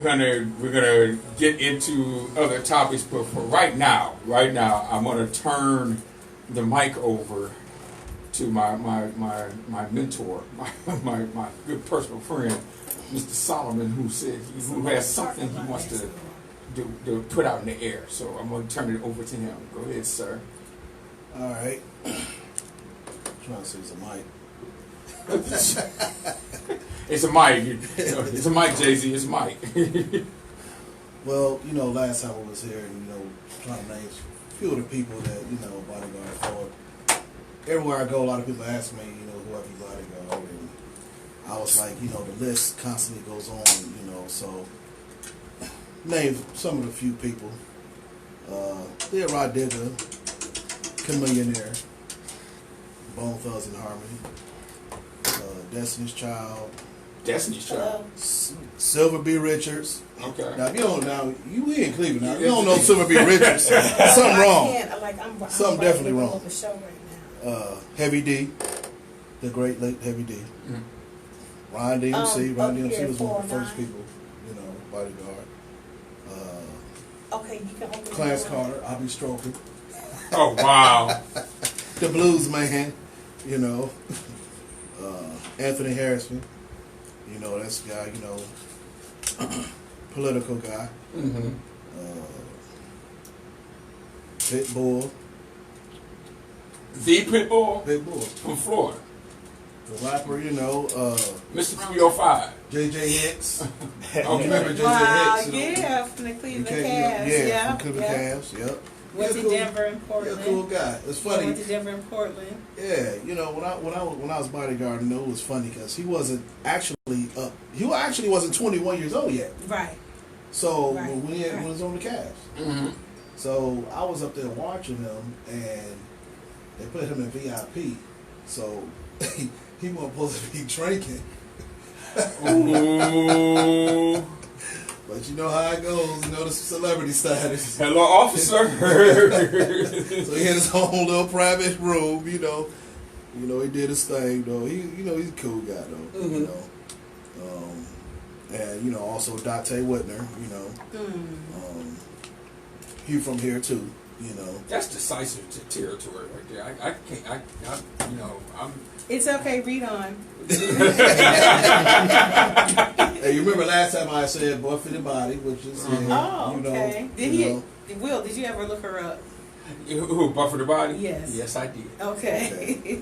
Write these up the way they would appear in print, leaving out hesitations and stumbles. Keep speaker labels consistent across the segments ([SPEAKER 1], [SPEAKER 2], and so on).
[SPEAKER 1] We're gonna get into other topics, but for right now, I'm gonna turn the mic over to my mentor, my good personal friend, Mr. Solomon, who has something he wants to put out in the air. So I'm gonna turn it over to him. Go ahead, sir.
[SPEAKER 2] All right. Trying to see it's a mic.
[SPEAKER 1] It's a mic. It's a mic, Jay-Z. It's a mic.
[SPEAKER 2] Well, last time I was here, and trying to name a few of the people that bodyguard for. Everywhere I go, a lot of people ask me, who I be bodyguard, and I was like, the list constantly goes on, So name some of the few people. Leah Rod Digger, Chameleonaire, Bone Thugs and Harmony, Destiny's Child.
[SPEAKER 1] Destiny's Child.
[SPEAKER 2] Silver B. Richards.
[SPEAKER 1] Okay.
[SPEAKER 2] Now, if you don't, you in Cleveland now. You don't know Silver B. Richards. Something wrong. Something definitely wrong.
[SPEAKER 3] The show right now.
[SPEAKER 2] Heavy D, the great late Heavy D.
[SPEAKER 1] Mm-hmm.
[SPEAKER 2] Ron DMC. Ron DMC was one of the
[SPEAKER 3] 409.
[SPEAKER 2] first people, bodyguard.
[SPEAKER 3] Okay, you can open
[SPEAKER 2] Clarence
[SPEAKER 3] the door.
[SPEAKER 2] Carter, I'll be stroking.
[SPEAKER 1] Oh wow.
[SPEAKER 2] The Blues Man, Anthony Harrison. That's the guy, political guy.
[SPEAKER 1] Mm-hmm.
[SPEAKER 2] Pitbull.
[SPEAKER 1] The Pitbull
[SPEAKER 2] Pitbull.
[SPEAKER 1] from Florida.
[SPEAKER 2] The rapper,
[SPEAKER 1] Mr. 305.
[SPEAKER 2] J.J. Hicks.
[SPEAKER 1] Okay.
[SPEAKER 2] Remember J.J.
[SPEAKER 3] Wow,
[SPEAKER 2] Hicks?
[SPEAKER 3] yeah, from the Cleveland
[SPEAKER 2] You
[SPEAKER 3] Cavs.
[SPEAKER 2] yeah, from Cleveland Cavs, yep.
[SPEAKER 3] Went to
[SPEAKER 2] cool,
[SPEAKER 3] Denver and
[SPEAKER 2] You're
[SPEAKER 3] Portland.
[SPEAKER 2] a cool guy. It's funny.
[SPEAKER 3] Went to Denver and Portland.
[SPEAKER 2] Yeah, when I was bodyguarding, it was funny because he wasn't actually up. He actually wasn't 21 years old yet.
[SPEAKER 3] Right.
[SPEAKER 2] So
[SPEAKER 3] Right.
[SPEAKER 2] when he was on the Cavs,
[SPEAKER 1] Mm-hmm.
[SPEAKER 2] so I was up there watching him, and they put him in VIP. So he wasn't supposed to be drinking.
[SPEAKER 1] Ooh.
[SPEAKER 2] But you know how it goes. The celebrity status.
[SPEAKER 1] Hello, officer.
[SPEAKER 2] So he had his own little private room. He did his thing though. He's a cool guy though.
[SPEAKER 1] Mhm.
[SPEAKER 2] And also Dante Whitner. He from here too.
[SPEAKER 1] That's decisive territory right there. I can't. I'm.
[SPEAKER 3] It's okay, read on.
[SPEAKER 2] Hey, you remember last time I said "boy for the body," which is
[SPEAKER 3] Oh, okay. Will, did you ever look her up?
[SPEAKER 1] Who Buffer the Body?
[SPEAKER 3] Yes.
[SPEAKER 1] Yes, I did.
[SPEAKER 3] Okay.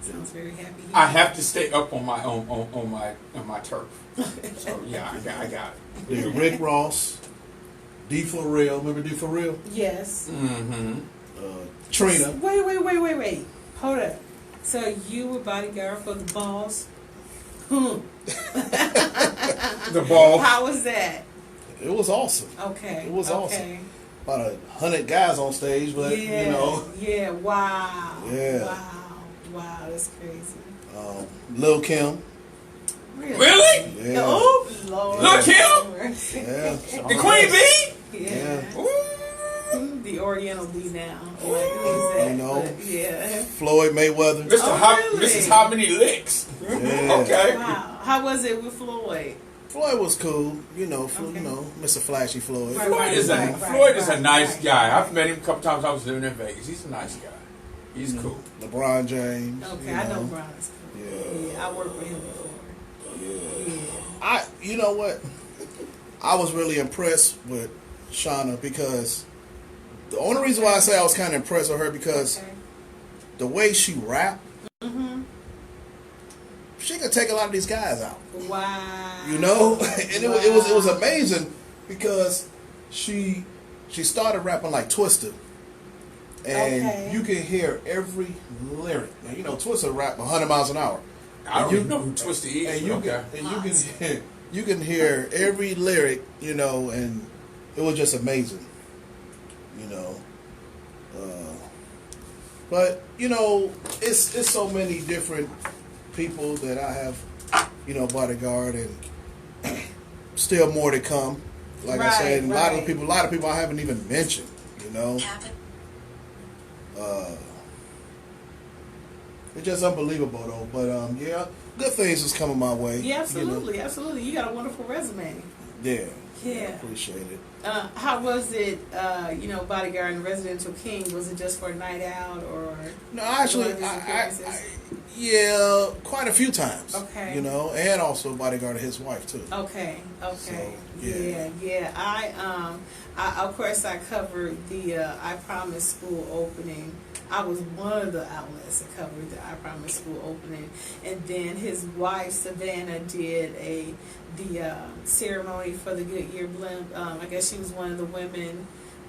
[SPEAKER 3] Sounds very happy.
[SPEAKER 1] I have to stay up on my on my turf. So yeah, I got it.
[SPEAKER 2] Then Rick Ross, D for real. Remember D for real?
[SPEAKER 3] Yes.
[SPEAKER 1] Mm-hmm.
[SPEAKER 2] Trina.
[SPEAKER 3] Wait. Hold up. So you were bodyguard for the Balls?
[SPEAKER 1] The ball.
[SPEAKER 3] How was that?
[SPEAKER 2] It was awesome.
[SPEAKER 3] Okay.
[SPEAKER 2] It was awesome.
[SPEAKER 3] Okay.
[SPEAKER 2] About 100 guys on stage, but
[SPEAKER 3] Yeah, wow.
[SPEAKER 2] Yeah.
[SPEAKER 3] Wow, that's crazy.
[SPEAKER 2] Lil Kim.
[SPEAKER 1] Really?
[SPEAKER 2] Yeah.
[SPEAKER 3] Oh, Lord.
[SPEAKER 1] Lil' Kim?
[SPEAKER 2] Yeah.
[SPEAKER 1] The Queen Bee?
[SPEAKER 3] Yeah.
[SPEAKER 1] Ooh.
[SPEAKER 3] The Oriental Bee now. Like, who's that? But, yeah.
[SPEAKER 2] Floyd Mayweather.
[SPEAKER 1] Mr.
[SPEAKER 3] Really?
[SPEAKER 1] Mrs. How many licks?
[SPEAKER 2] Yeah.
[SPEAKER 1] Okay.
[SPEAKER 3] Wow. How was it with Floyd?
[SPEAKER 2] Floyd was cool,
[SPEAKER 3] Okay.
[SPEAKER 2] Mr. Flashy Floyd.
[SPEAKER 3] Right.
[SPEAKER 1] Floyd is a nice
[SPEAKER 3] right.
[SPEAKER 1] guy. I've met him a couple times. I was living in Vegas. He's a nice guy. He's cool.
[SPEAKER 2] LeBron James.
[SPEAKER 3] Okay, I know Brian's cool.
[SPEAKER 2] Yeah.
[SPEAKER 3] Yeah, I worked with him before. Yeah.
[SPEAKER 2] You know what? I was really impressed with Shauna because the only reason why I say I was kind of impressed with her because
[SPEAKER 3] Okay.
[SPEAKER 2] the way she rapped,
[SPEAKER 3] Mm-hmm.
[SPEAKER 2] she could take a lot of these guys out.
[SPEAKER 3] Wow.
[SPEAKER 2] And it was amazing because she started rapping like Twister, and
[SPEAKER 3] Okay.
[SPEAKER 2] you can hear every lyric. Now, Twister rap 100 miles an hour.
[SPEAKER 1] I don't even know who Twisted is.
[SPEAKER 2] And you
[SPEAKER 1] okay.
[SPEAKER 2] you can hear every lyric, and it was just amazing, But it's so many different people that I have, bodyguard, and still more to come. Like I said, a lot of people I haven't even mentioned, It's just unbelievable though. But yeah, good things is coming my way.
[SPEAKER 3] Yeah, absolutely. You got a wonderful resume.
[SPEAKER 2] Yeah. I
[SPEAKER 3] Yeah.
[SPEAKER 2] appreciate it.
[SPEAKER 3] How was it, bodyguard and Residential King? Was it just for a night out or?
[SPEAKER 2] No, actually,
[SPEAKER 3] One of his appearances?
[SPEAKER 2] yeah, quite a few times.
[SPEAKER 3] Okay.
[SPEAKER 2] You know, and also bodyguarded his wife too.
[SPEAKER 3] Okay.
[SPEAKER 2] So,
[SPEAKER 3] yeah.
[SPEAKER 2] yeah.
[SPEAKER 3] I of course I covered the I Promise School opening. I was one of the outlets that covered the I Promise School opening, and then his wife Savannah did the ceremony for the Goodyear blimp. I guess she was one of the women,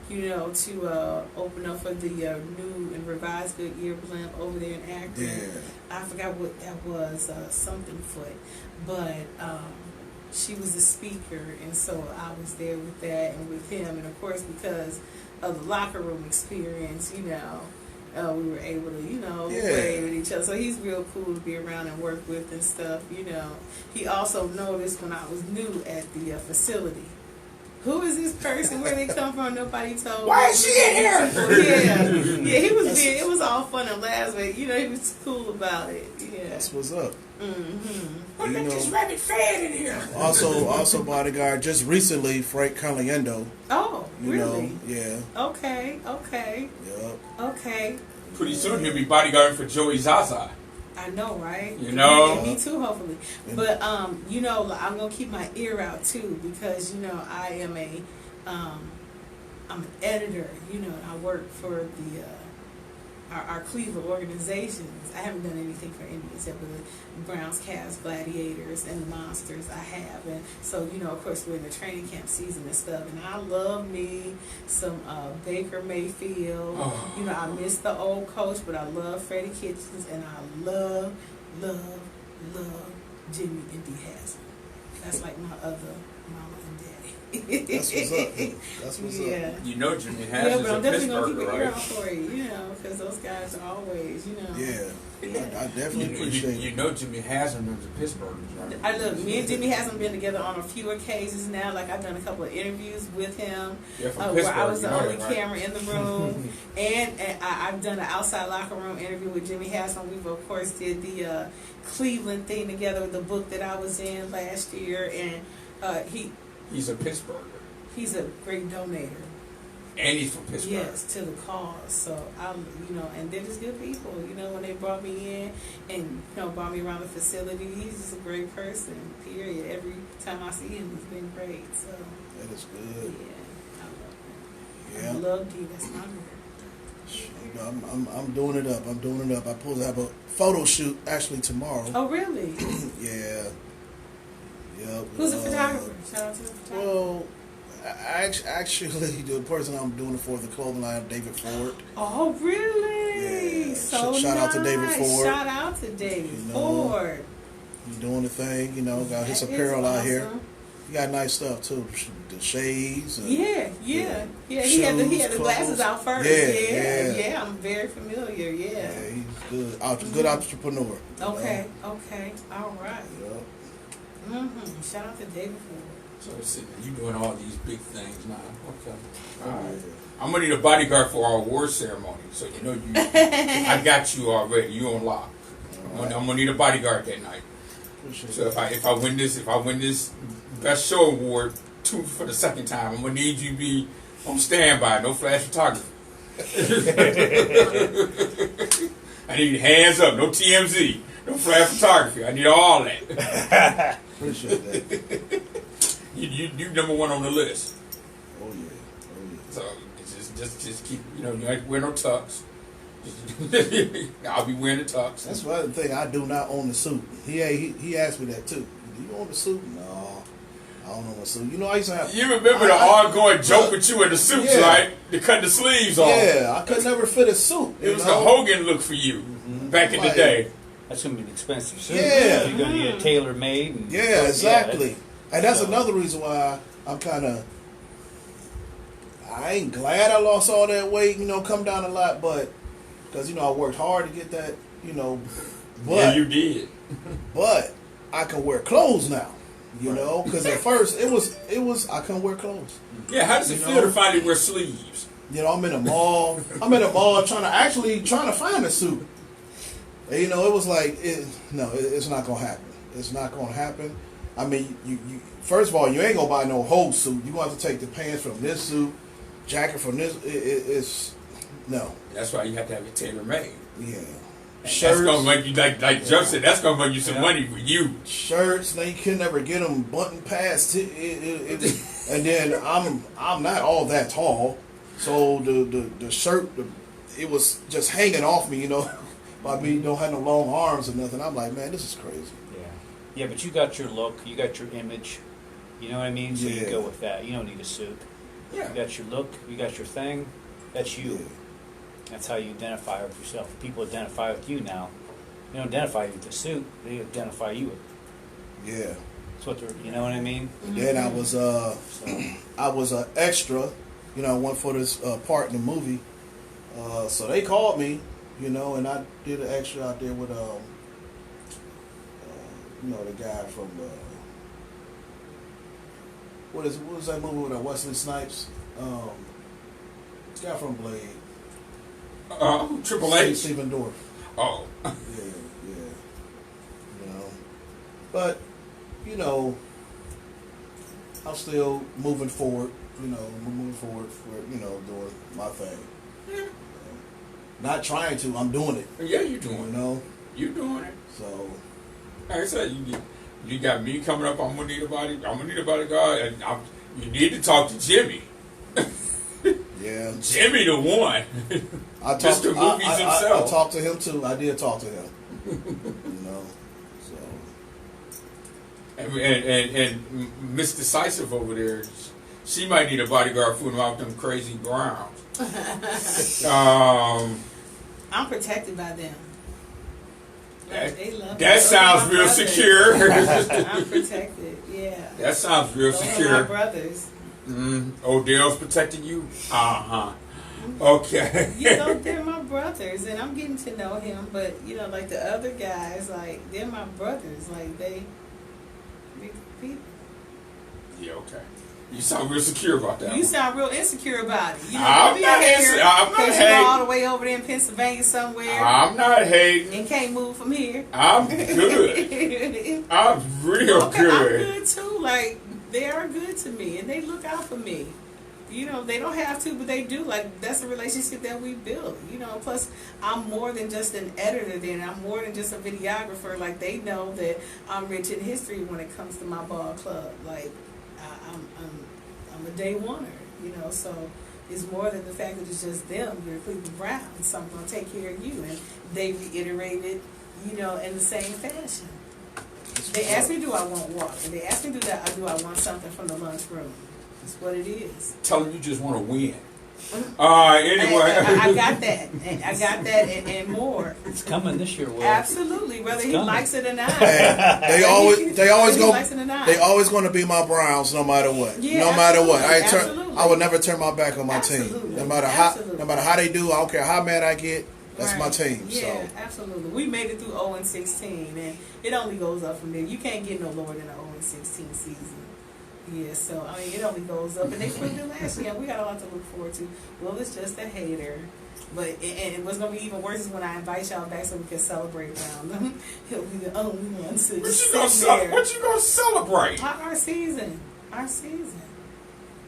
[SPEAKER 3] to open up for the new and revised Goodyear blimp over there in Akron.
[SPEAKER 2] Yeah.
[SPEAKER 3] I forgot what that was, something foot, but she was the speaker, and so I was there with that and with him, and of course because of the locker room experience, we were able to, play with each other. So he's real cool to be around and work with and stuff. He also noticed when I was new at the facility. Who is this person? Where they come from? Nobody told me.
[SPEAKER 1] Why is she in here?
[SPEAKER 3] Yeah. He was being. It was all fun and laughs, but he was cool about it. Yeah.
[SPEAKER 2] That's what's up.
[SPEAKER 1] What let this rabbit fed in here?
[SPEAKER 2] Also bodyguard just recently Frank Caliendo.
[SPEAKER 3] Oh, really?
[SPEAKER 2] Yeah.
[SPEAKER 3] Okay.
[SPEAKER 2] Yep.
[SPEAKER 3] Okay.
[SPEAKER 1] Pretty soon he'll be bodyguarding for Joey Zaza.
[SPEAKER 3] I know, right?
[SPEAKER 1] You
[SPEAKER 3] Me too, hopefully. But I'm gonna keep my ear out too because I am I'm an editor. And I work for the our Cleveland organizations. I haven't done anything for Indy except for the Browns, Cavs, Gladiators, and the Monsters. I have, and so of course we're in the training camp season and stuff. And I love me some Baker Mayfield.
[SPEAKER 1] Oh.
[SPEAKER 3] I miss the old coach, but I love Freddie Kitchens, and I love Jimmy and Dee Haslam. That's like my other mama and daddy.
[SPEAKER 2] That's what's up. That's what's up.
[SPEAKER 1] Jimmy Haslam's
[SPEAKER 3] but I'm
[SPEAKER 1] a
[SPEAKER 3] definitely gonna keep
[SPEAKER 1] Pittsburgher,
[SPEAKER 3] an ear
[SPEAKER 1] right?
[SPEAKER 3] out for you, because those guys are always,
[SPEAKER 2] Yeah. I definitely appreciate it.
[SPEAKER 1] Jimmy Haslam is a Pittsburgher, right?
[SPEAKER 3] I look, me and Jimmy Haslam been together on a few occasions now. Like I've done a couple of interviews with him,
[SPEAKER 1] Yeah, from
[SPEAKER 3] where I was the
[SPEAKER 1] Pittsburgh,
[SPEAKER 3] only
[SPEAKER 1] right?
[SPEAKER 3] camera in the room, and I've done an outside locker room interview with Jimmy Haslam. We've of course did the Cleveland thing together with the book that I was in last year, and
[SPEAKER 1] He's a Pittsburgher.
[SPEAKER 3] he's a great donator.
[SPEAKER 1] And he's from Pittsburgh.
[SPEAKER 3] Yes, to the cause. So and they're just good people. When they brought me in and brought me around the facility, he's just a great person. Period. Every time I see him, he's been great. So
[SPEAKER 2] That is good.
[SPEAKER 3] yeah, I love him.
[SPEAKER 2] Yeah.
[SPEAKER 3] I love D. That's my girl.
[SPEAKER 2] I'm doing it up. I'm supposed to have a photo shoot actually tomorrow.
[SPEAKER 3] Oh really?
[SPEAKER 2] Yeah. Yep.
[SPEAKER 3] Who's the photographer? Shout out to the photographer.
[SPEAKER 2] Well, actually, the person I'm doing it for, the clothing line, David Ford.
[SPEAKER 3] Oh really?
[SPEAKER 2] Yeah.
[SPEAKER 3] So
[SPEAKER 2] Shout out to David
[SPEAKER 3] nice.
[SPEAKER 2] Ford.
[SPEAKER 3] Shout out to David Ford.
[SPEAKER 2] He's doing the thing, got his
[SPEAKER 3] That is
[SPEAKER 2] apparel out here.
[SPEAKER 3] awesome.
[SPEAKER 2] He got nice stuff too, the shades. And,
[SPEAKER 3] Yeah. He had the
[SPEAKER 2] shoes,
[SPEAKER 3] glasses
[SPEAKER 2] clothes.
[SPEAKER 3] out first.
[SPEAKER 2] Yeah.
[SPEAKER 3] I'm very familiar.
[SPEAKER 2] Yeah, he's good. Good entrepreneur.
[SPEAKER 3] Okay. All right.
[SPEAKER 2] Yep.
[SPEAKER 3] Shout out to David Ford.
[SPEAKER 1] So you doing all these big things now. Okay. All right.
[SPEAKER 2] Yeah.
[SPEAKER 1] I'm gonna need a bodyguard for our award ceremony. So I got you already. You on lock. I'm gonna need a bodyguard that night.
[SPEAKER 2] Appreciate
[SPEAKER 1] So
[SPEAKER 2] it.
[SPEAKER 1] if I win this best show award for the second time, I'm gonna need you to be on standby. No flash photography. I need hands up. No TMZ. No flash photography. I need all that.
[SPEAKER 2] Appreciate that.
[SPEAKER 1] You number one on the list.
[SPEAKER 2] Oh yeah.
[SPEAKER 1] So it's just keep you ain't wear no tux. I'll be wearing the tux.
[SPEAKER 2] That's the other thing. I do not own the suit. He asked me that too. Do you own the suit? No, I don't own the suit. I used to have.
[SPEAKER 1] You remember the ongoing joke with you in the suits,
[SPEAKER 2] Yeah.
[SPEAKER 1] right? To cut the sleeves off.
[SPEAKER 2] Yeah, I could never fit a suit.
[SPEAKER 1] It was the Hogan look for you back in the
[SPEAKER 2] Like-
[SPEAKER 1] day.
[SPEAKER 4] That's gonna be an expensive suit.
[SPEAKER 2] Yeah.
[SPEAKER 4] You're gonna get it tailor made.
[SPEAKER 2] Yeah, exactly. And that's
[SPEAKER 4] so-
[SPEAKER 2] another reason why I'm kind of. I ain't glad I lost all that weight. Come down a lot, but because I worked hard to get that. But
[SPEAKER 1] Yeah, you did.
[SPEAKER 2] but I can wear clothes now. Because at first it was I couldn't wear clothes.
[SPEAKER 1] Yeah, how does it feel to finally wear sleeves?
[SPEAKER 2] I'm in a mall. trying to find a suit. And, it was like it's not gonna happen. It's not gonna happen. I mean, you first of all, you ain't gonna buy no whole suit. You gonna have to take the pants from this suit, jacket from this. It's no.
[SPEAKER 1] That's why you have to have it tailor made.
[SPEAKER 2] Yeah.
[SPEAKER 1] That's
[SPEAKER 2] Shirts.
[SPEAKER 1] gonna make you like Jeff said. That's gonna make you some money for you.
[SPEAKER 2] Shirts. Now you can never get them button past. And then I'm not all that tall, so the shirt it was just hanging off me, you know. By me don't have no long arms or nothing. I'm like, man, this is crazy.
[SPEAKER 4] Yeah, but you got your look, you got your image. You know what I mean? So you
[SPEAKER 2] Yeah.
[SPEAKER 4] go with that. You don't need a suit.
[SPEAKER 1] Yeah.
[SPEAKER 4] You got your look, you got your thing. That's you.
[SPEAKER 2] Yeah.
[SPEAKER 4] That's how you identify with yourself. People identify with you now. They don't identify you with the suit. They identify you with.
[SPEAKER 2] Yeah.
[SPEAKER 4] That's what they're. You know what I mean?
[SPEAKER 2] Then I was I was an extra, you know, I went for this part in the movie. So they called me, you know, and I did an extra out there with you know, the guy from what was that movie with Wesley Snipes? This guy from Blade.
[SPEAKER 1] Triple H.
[SPEAKER 2] Stephen Dorff.
[SPEAKER 1] Oh.
[SPEAKER 2] Yeah. You know, but you know, I'm still moving forward. You know, moving forward for doing my thing.
[SPEAKER 1] Yeah.
[SPEAKER 2] Not trying to, I'm doing it.
[SPEAKER 1] Yeah, you
[SPEAKER 2] You
[SPEAKER 1] doing it.
[SPEAKER 2] know,
[SPEAKER 1] You doing it.
[SPEAKER 2] so
[SPEAKER 1] Like I said, you got me coming up. I'm gonna need a bodyguard, and you need to talk to Jimmy.
[SPEAKER 2] yeah.
[SPEAKER 1] Jimmy, the one.
[SPEAKER 2] I
[SPEAKER 1] Just the movies
[SPEAKER 2] I
[SPEAKER 1] himself.
[SPEAKER 2] talked to him too. I did talk to him. You know, so
[SPEAKER 1] And Miss Decisive over there, she might need a bodyguard fooling around with them crazy Browns.
[SPEAKER 3] I'm protected by them. They love me.
[SPEAKER 1] That
[SPEAKER 3] Those
[SPEAKER 1] sounds
[SPEAKER 3] are my
[SPEAKER 1] real
[SPEAKER 3] brothers.
[SPEAKER 1] secure.
[SPEAKER 3] I'm protected. Yeah.
[SPEAKER 1] That sounds real
[SPEAKER 3] Those are my
[SPEAKER 1] secure.
[SPEAKER 3] brothers.
[SPEAKER 1] Odell's protecting you? Uh-huh. Okay.
[SPEAKER 3] You know, they're my brothers, and I'm getting to know him. But you know, like the other guys, like they're my brothers. Like they people.
[SPEAKER 1] Yeah, okay. You sound real secure about that.
[SPEAKER 3] You
[SPEAKER 1] one.
[SPEAKER 3] sound real insecure about it. You know,
[SPEAKER 1] I'm
[SPEAKER 3] don't be
[SPEAKER 1] not
[SPEAKER 3] out here
[SPEAKER 1] insecure. I'm not
[SPEAKER 3] 'cause you
[SPEAKER 1] hating.
[SPEAKER 3] all the way over there in Pennsylvania somewhere
[SPEAKER 1] I'm not hating.
[SPEAKER 3] and can't move from here.
[SPEAKER 1] I'm good. I'm real
[SPEAKER 3] Okay, I'm
[SPEAKER 1] good.
[SPEAKER 3] good too. Like they are good to me, and they look out for me. You know, they don't have to, but they do. Like that's a relationship that we built. You know, plus I'm more than just an editor. Then I'm more than just a videographer. Like they know that I'm rich in history when it comes to my ball club. Like I'm a day oneer. You know, so it's more than the fact that it's just them. You're Cleveland Browns, so I'm gonna take care of you. And they reiterated, you know, in the same fashion. They asked me, do I want water? And they asked me, do I want something from the lunchroom? That's what it is.
[SPEAKER 1] Tell them you just want to win. Anyway.
[SPEAKER 3] I got that. And I got that and more.
[SPEAKER 4] It's coming this year, Will.
[SPEAKER 3] Absolutely, whether
[SPEAKER 4] It's
[SPEAKER 3] he
[SPEAKER 4] coming.
[SPEAKER 3] likes it or not.
[SPEAKER 2] they always
[SPEAKER 3] Whether he
[SPEAKER 2] go.
[SPEAKER 3] likes it or not.
[SPEAKER 2] They always going to be my Browns, no matter what.
[SPEAKER 3] Yeah,
[SPEAKER 2] No matter what,
[SPEAKER 3] absolutely.
[SPEAKER 2] I would never turn my back on my
[SPEAKER 3] Absolutely.
[SPEAKER 2] team. No matter
[SPEAKER 3] Absolutely.
[SPEAKER 2] how they do. I don't care how mad I get. That's my
[SPEAKER 3] Right.
[SPEAKER 2] team.
[SPEAKER 3] Yeah,
[SPEAKER 2] So
[SPEAKER 3] absolutely. We made it through 0-16, and it only goes up from there. You can't get no lower than an 0-16 season. Yeah, so I mean, it only goes up, and they proved it last year. We got a lot to look forward to. Well, it's just a hater, but and what's gonna be even worse is when I invite y'all back so we can celebrate around them. He'll be the only one to sit there.
[SPEAKER 1] What you gonna celebrate?
[SPEAKER 3] Our season, our season.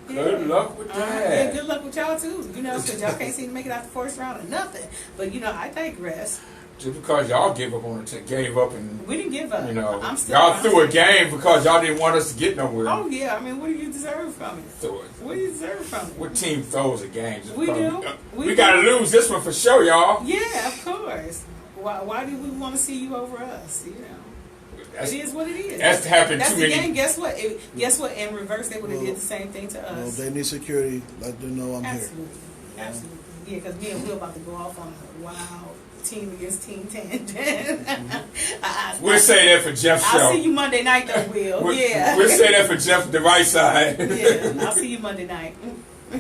[SPEAKER 1] Good luck with that.
[SPEAKER 3] Yeah, good luck with y'all too. You know, because y'all can't seem to make it out the first round or nothing. But you know, I digress.
[SPEAKER 1] Just because y'all gave up on it, gave up and
[SPEAKER 3] We didn't give up.
[SPEAKER 1] you know
[SPEAKER 3] I'm still,
[SPEAKER 1] y'all threw a game because y'all didn't want us to get nowhere.
[SPEAKER 3] Oh yeah, I mean, what do you deserve from it?
[SPEAKER 1] Threw it.
[SPEAKER 3] What do you deserve from it?
[SPEAKER 1] What team throws a game? Just
[SPEAKER 3] We
[SPEAKER 1] because-
[SPEAKER 3] do.
[SPEAKER 1] We
[SPEAKER 3] We
[SPEAKER 1] gotta
[SPEAKER 3] do.
[SPEAKER 1] lose this one for sure, y'all.
[SPEAKER 3] Yeah, of course. Why do we want to see you over us? You know,
[SPEAKER 1] That's,
[SPEAKER 3] it is what it is.
[SPEAKER 1] that's happened
[SPEAKER 3] That's
[SPEAKER 1] too
[SPEAKER 3] the
[SPEAKER 1] many.
[SPEAKER 3] game. Guess what? Guess what? In reverse, they would have
[SPEAKER 2] Well,
[SPEAKER 3] did the same thing to
[SPEAKER 2] well,
[SPEAKER 3] us.
[SPEAKER 2] if they need security, let them know I'm here.
[SPEAKER 3] Absolutely, absolutely. Yeah, because me and Will about to go off on a wild team against team tangent.
[SPEAKER 1] We'll say that for Jeff's show.
[SPEAKER 3] I'll see you Monday night, though, Will. Yeah.
[SPEAKER 1] We'll say that for Jeff, the right side.
[SPEAKER 3] Yeah, I'll see you Monday night.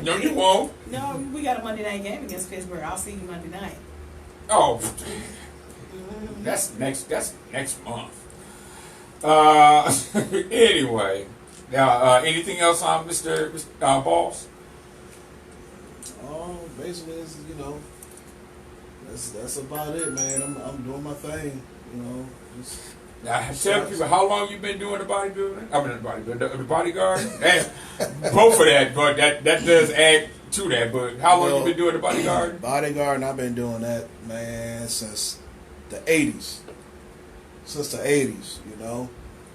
[SPEAKER 1] No, you won't.
[SPEAKER 3] No, we got a Monday night game against Pittsburgh. I'll see you Monday night.
[SPEAKER 1] Oh,
[SPEAKER 3] Mhm.
[SPEAKER 1] that's next month. Anyway, now anything else on Mr. Balls?
[SPEAKER 2] Basically, it's, that's about it, man. I'm doing my thing. Just
[SPEAKER 1] Now, tell people how long you been doing the bodybuilding. I mean, the bodybuilding, the bodyguard. And both of that, but that does add to that. But how long you been doing the bodyguard?
[SPEAKER 2] Bodyguard, I've been doing that, man, since the 80s. Since the 80s, you know.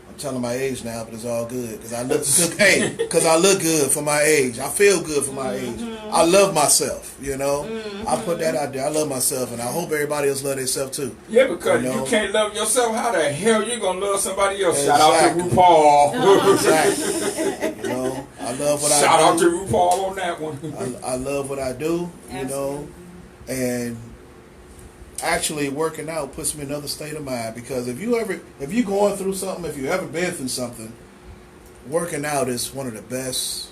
[SPEAKER 2] I'm telling my age now, but it's all good because I look good. Hey, because I look good for my age. I feel good for my age. I love myself, you know. I put that out there. I love myself, and I hope everybody else love themselves too.
[SPEAKER 1] Yeah, because
[SPEAKER 2] You
[SPEAKER 1] you,
[SPEAKER 2] know?
[SPEAKER 1] can't love yourself. How the hell you gonna love somebody else? Shout out to RuPaul.
[SPEAKER 2] Exactly. You know, I love what
[SPEAKER 1] Shout
[SPEAKER 2] I
[SPEAKER 1] out
[SPEAKER 2] do.
[SPEAKER 1] to RuPaul on that one.
[SPEAKER 2] I love what I do, you know, and actually working out puts me in another state of mind because if you're going through something, if you ever been through something, working out is one of the best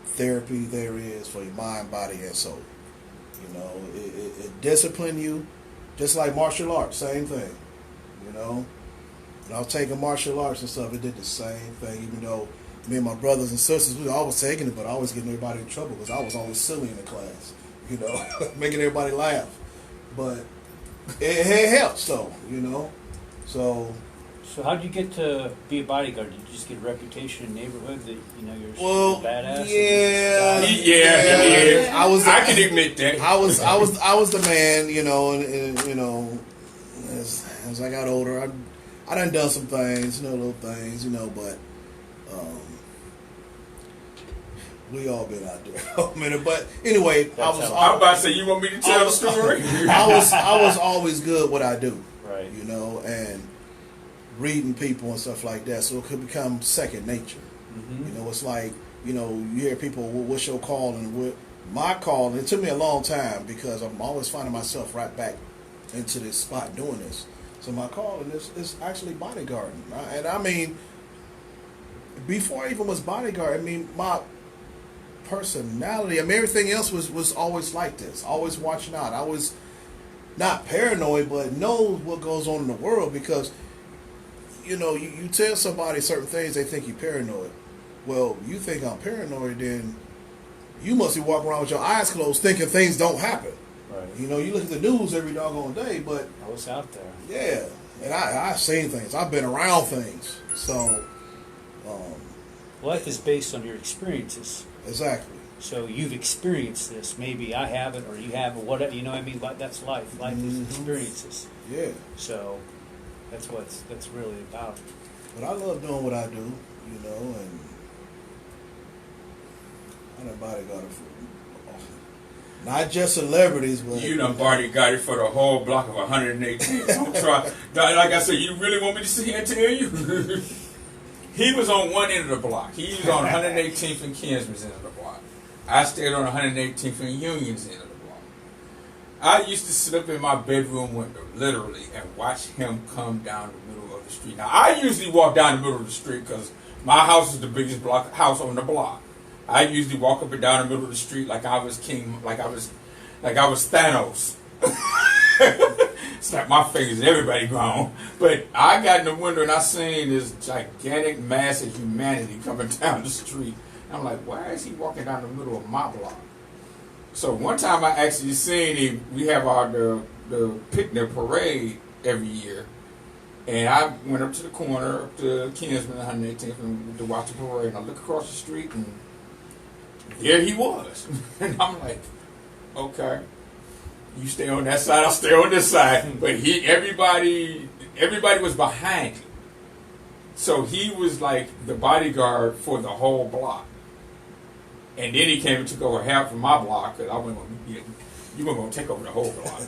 [SPEAKER 2] therapy there is for your mind, body, and soul. You know, it disciplines you, just like martial arts, same thing. You know, and I was taking martial arts and stuff, it did the same thing, even though me and my brothers and sisters, we were always taking it, but always getting everybody in trouble because I was always silly in the class, you know, making everybody laugh. But it helps, though, you know. So
[SPEAKER 4] how did you get to be a bodyguard? Did you just get a reputation in the neighborhood that you're
[SPEAKER 2] well,
[SPEAKER 4] a badass?
[SPEAKER 2] yeah.
[SPEAKER 1] I can admit that.
[SPEAKER 2] I was the man, you know, and you know, as I got older, I done some things, you know, little things, you know, but we all been out there a minute. But anyway,
[SPEAKER 1] I'm about to say, you want me to tell the story?
[SPEAKER 2] I was always good what I do,
[SPEAKER 4] Right.
[SPEAKER 2] you know, and reading people and stuff like that, so it could become second nature.
[SPEAKER 4] Mm-hmm.
[SPEAKER 2] You know, it's like, you know, you hear people, what's your call? And what my call, and it took me a long time because I'm always finding myself right back into this spot doing this. So my calling is actually bodyguarding. And I mean, before I even was bodyguard, I mean, my personality, I mean, everything else was always like this. Always watching out. I was not paranoid, but knows what goes on in the world because, you know, you tell somebody certain things, they think you're paranoid. Well, you think I'm paranoid, then you must be walking around with your eyes closed thinking things don't happen.
[SPEAKER 4] Right.
[SPEAKER 2] You know, you look at the news every doggone day, but
[SPEAKER 4] I was out there.
[SPEAKER 2] yeah, and I've seen things. I've been around things. So,
[SPEAKER 4] Life is based on your experiences.
[SPEAKER 2] exactly.
[SPEAKER 4] So you've experienced this. Maybe I haven't, or you haven't. Whatever, you know what I mean? But that's life. Life is experiences.
[SPEAKER 2] Yeah.
[SPEAKER 4] So that's really about.
[SPEAKER 2] But I love doing what I do, you know, and I done bodyguarded for not just celebrities, but
[SPEAKER 1] You done bodyguarded for the whole block of 118. Don't try. Like I said, you really want me to sit here and tell you? He was on one end of the block. He was on 118th and Kinsman's end of the block. I stayed on 118th and Union's end of the block. I used to sit up in my bedroom window, literally, and watch him come down the middle of the street. Now, I usually walk down the middle of the street because my house is the biggest house on the block. I usually walk up and down the middle of the street like I was king, like I was Thanos. Snap my fingers and everybody gone. But I got in the window and I seen this gigantic mass of humanity coming down the street. I'm like, why is he walking down the middle of my block? So one time I actually seen him. We have the picnic parade every year. And I went up to the corner, up to Kinsman 118th, and to watch the parade. And I look across the street, and there he was. And I'm like, okay, you stay on that side, I'll stay on this side. But everybody was behind him. So he was like the bodyguard for the whole block. And then he came and took over half of my block, because I went, you weren't going to take over the whole block.